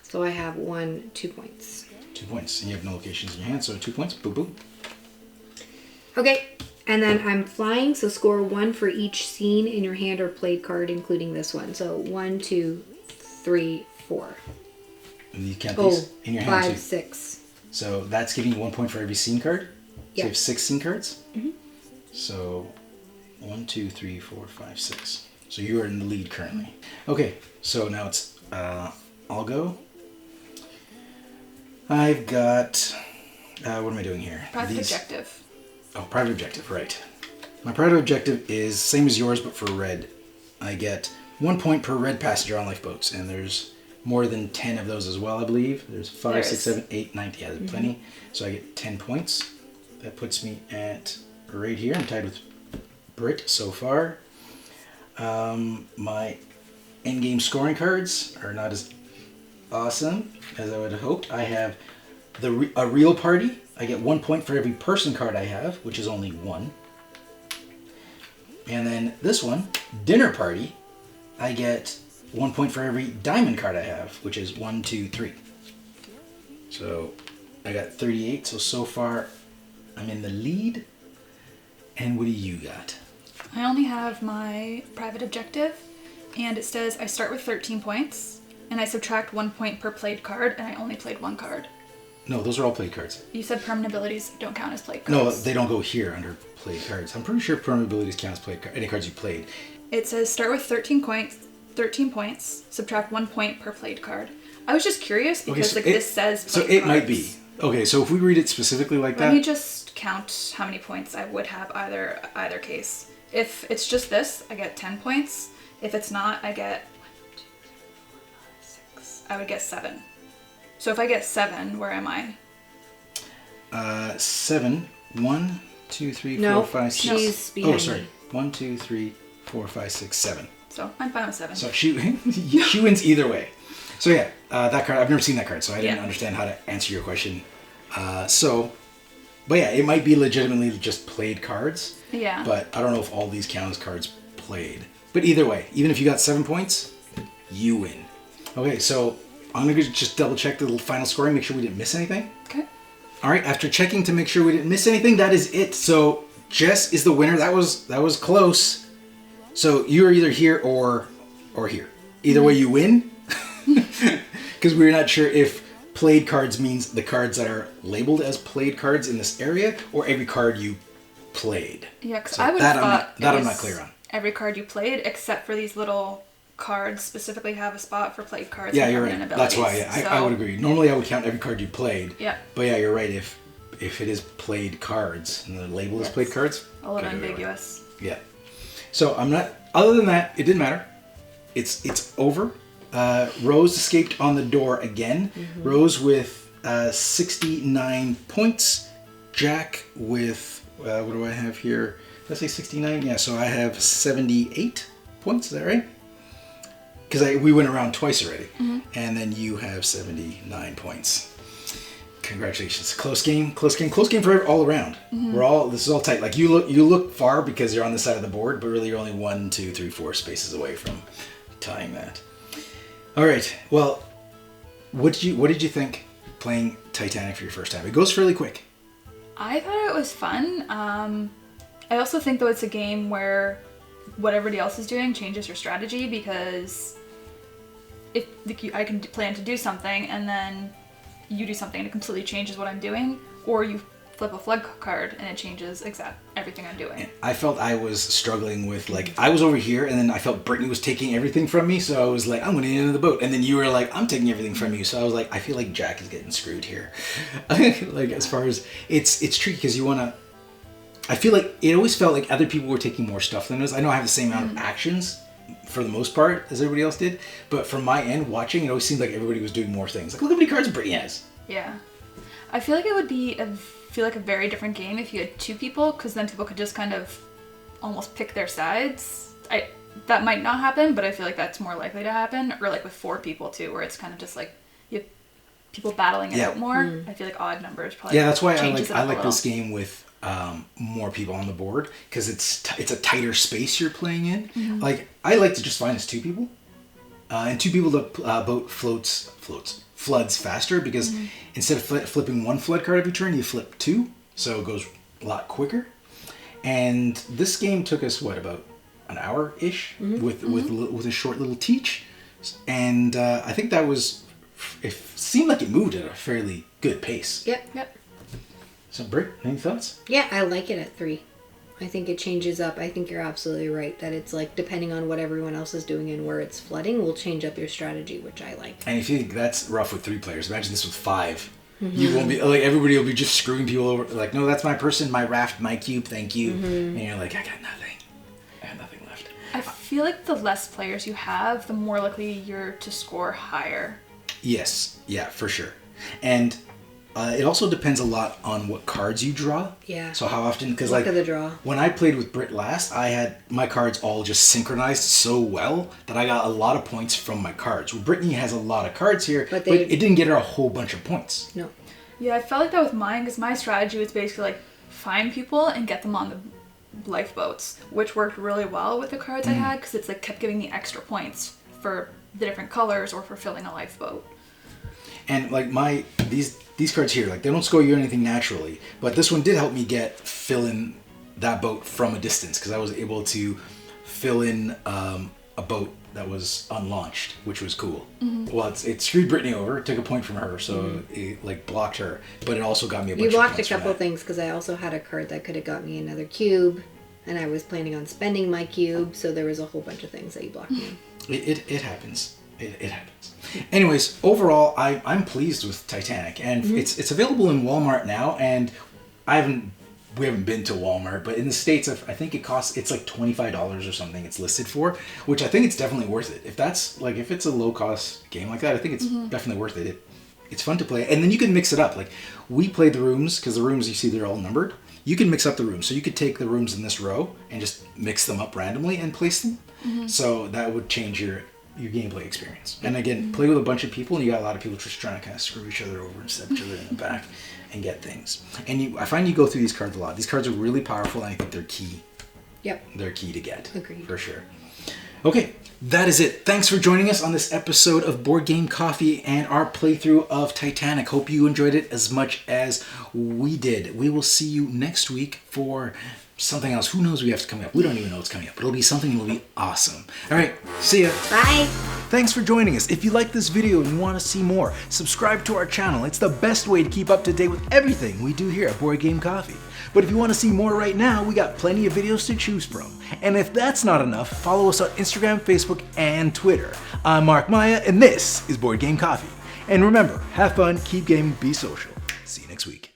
So I have 2 points. 2 points. And you have no locations in your hand, so 2 points. Boom, boom. Okay, and then I'm flying, so score 1 for each scene in your hand or played card, including this one. So 1, 2, 3, 4. And you count these in your hand 5, too. 6. So that's giving you 1 point for every scene card? So Yeah. you have 6 scene cards? Mm-hmm. So 1, 2, 3, 4, 5, 6. So you are in the lead currently. Okay, so now it's I'll go. I've got what am I doing here? Private objective. Oh, private objective, right. My private objective is same as yours, but for red. I get 1 point per red passenger on lifeboats, and there's more than 10 of those as well, I believe. There's 5, 6, 7, 8, 9, yeah, there's plenty. So I get 10 points. That puts me at right here. I'm tied with Britt so far. My endgame scoring cards are not as awesome as I would have hoped. I have a real party. I get 1 point for every person card I have, which is only 1. And then this one, dinner party, I get 1 point for every diamond card I have, which is 1, 2, 3. So I got 38. So far I'm in the lead. And what do you got? I only have my private objective, and it says I start with 13 points, and I subtract 1 point per played card, and I only played 1 card. No, those are all played cards. You said permanent abilities don't count as played cards. No, they don't go here under played cards. I'm pretty sure permanent abilities count as played cards. Any cards you played. It says start with 13 points, subtract 1 point per played card. I was just curious because this says so played it cards. might be. Okay, so if we read it specifically like Let that. me just count how many points I would have either case. If it's just this, I get 10 points. If it's not, I get 1, 2, 3, 4, 5, 6. I would get 7. So if I get 7, where am I? 7. 1, 2, 3, 4, No, 5, 6. she's behind Oh, sorry. me. 1, 2, 3, 4, 5, 6, 7. So I'm fine with 7. So she wins either way. So yeah, that card, I've never seen that card, so I didn't understand how to answer your question. But yeah, it might be legitimately just played cards. Yeah. But I don't know if all these count as cards played. But either way, even if you got 7 points, you win. Okay, so I'm going to just double check the final scoring, make sure we didn't miss anything. Okay. All right, after checking to make sure we didn't miss anything, that is it. So Jess is the winner. That was close. So you're either here or here. Either way, you win. Because we're not sure if played cards means the cards that are labeled as played cards in this area, or every card you played. Yeah, because So I would have thought I'm not clear on. every card you played, except for these little cards specifically have a spot for played cards. Yeah, and you're permanent right. That's why. abilities. Yeah, I would agree. Normally, I would count every card you played. Yeah. But yeah, you're right. If it is played cards and the label is played cards, A little okay, ambiguous. Yeah. So I'm not. Other than that, it didn't matter. It's over. Rose escaped on the door again. Mm-hmm. Rose with 69 points. Jack with what do I have here? Did I say 69? Yeah. So I have 78 points. Is that right? Because we went around twice already, and then you have 79 points. Congratulations! Close game for all around. Mm-hmm. This is all tight. Like you look far because you're on the side of the board, but really you're only 1, 2, 3, 4 spaces away from tying that. All right. Well, what did you think playing Titanic for your first time? It goes fairly quick. I thought it was fun. I also think though it's a game where what everybody else is doing changes your strategy, because if I can plan to do something and then you do something and it completely changes what I'm doing, or you flip a flood card and it changes everything I'm doing. I felt I was struggling with, like, I was over here and then I felt Brittany was taking everything from me, so I was like, I'm going to get into the boat. And then you were like, I'm taking everything from you. So I was like, I feel like Jack is getting screwed here. Like, as far as, it's tricky because you want to, I feel like it always felt like other people were taking more stuff than us. I know I have the same amount of actions for the most part as everybody else did, but from my end watching, it always seemed like everybody was doing more things. Like, look how many cards Brittany has. Yeah. I feel like it would be a very different game if you had 2 people, because then people could just kind of almost pick their sides. That might not happen, but I feel like that's more likely to happen. Or like with 4 people too, where it's kind of just like you have people battling it out more. I feel like odd numbers probably. Yeah, that's why changes it I up a like little. this game with more people on the board, because it's a tighter space you're playing in. Like, I like to just find us 2 people, and 2 people the boat floods faster, because instead of flipping 1 flood card every turn, you flip 2, so it goes a lot quicker. And this game took us about an hour ish with a short little teach, and I think that was, it seemed like it moved at a fairly good pace. Yep. So, Britt, any thoughts? Yeah, I like it at 3. I think it changes up. I think you're absolutely right that it's like, depending on what everyone else is doing and where it's flooding, will change up your strategy, which I like. And if you think that's rough with 3 players, imagine this with 5. You won't be, like, everybody will be just screwing people over. Like, no, that's my person, my raft, my cube, thank you. And you're like, I got nothing. I have nothing left. I feel like the less players you have, the more likely you're to score higher. Yes, yeah, for sure. And it also depends a lot on what cards you draw. Yeah. So how often, because Luck like of the draw. when I played with Britt last, I had my cards all just synchronized so well that I got a lot of points from my cards. Well, Brittany has a lot of cards here, but it didn't get her a whole bunch of points. No. Yeah, I felt like that with mine, because my strategy was basically like find people and get them on the lifeboats, which worked really well with the cards I had, because it's like kept giving me extra points for the different colors or for filling a lifeboat. And like these cards here, like, they don't score you anything naturally, but this one did help me fill in that boat from a distance, because I was able to fill in a boat that was unlaunched, which was cool. Well, it screwed Brittany over, took a point from her, so it like blocked her, but it also got me a bunch of points. You blocked a couple things, because I also had a card that could have got me another cube, and I was planning on spending my cube, so there was a whole bunch of things that you blocked me. It happens. It happens. Anyways, overall, I'm pleased with Titanic, and it's available in Walmart now, and we haven't been to Walmart, but in the States, I think it's like $25 or something it's listed for, which I think it's definitely worth it. If it's a low cost game like that, I think it's definitely worth it. It's fun to play, and then you can mix it up. Like, we played the rooms, because the rooms, you see, they're all numbered. You can mix up the rooms, so you could take the rooms in this row and just mix them up randomly and place them. So that would change your gameplay experience. And again, play with a bunch of people, and you got a lot of people just trying to kind of screw each other over and stab each other in the back and get things. And I find you go through these cards a lot. These cards are really powerful, and I think they're key. Yep. They're key to get. Agreed. For sure. Okay, that is it. Thanks for joining us on this episode of Board Game Coffee and our playthrough of Titanic. Hope you enjoyed it as much as we did. We will see you next week for something else. Who knows we have to come up? We don't even know what's coming up, but it'll be something that'll be awesome. All right, see ya. Bye. Thanks for joining us. If you like this video and you want to see more, subscribe to our channel. It's the best way to keep up to date with everything we do here at Board Game Coffee. But if you want to see more right now, we got plenty of videos to choose from. And if that's not enough, follow us on Instagram, Facebook, and Twitter. I'm Mark Maya, and this is Board Game Coffee. And remember, have fun, keep gaming, be social. See you next week.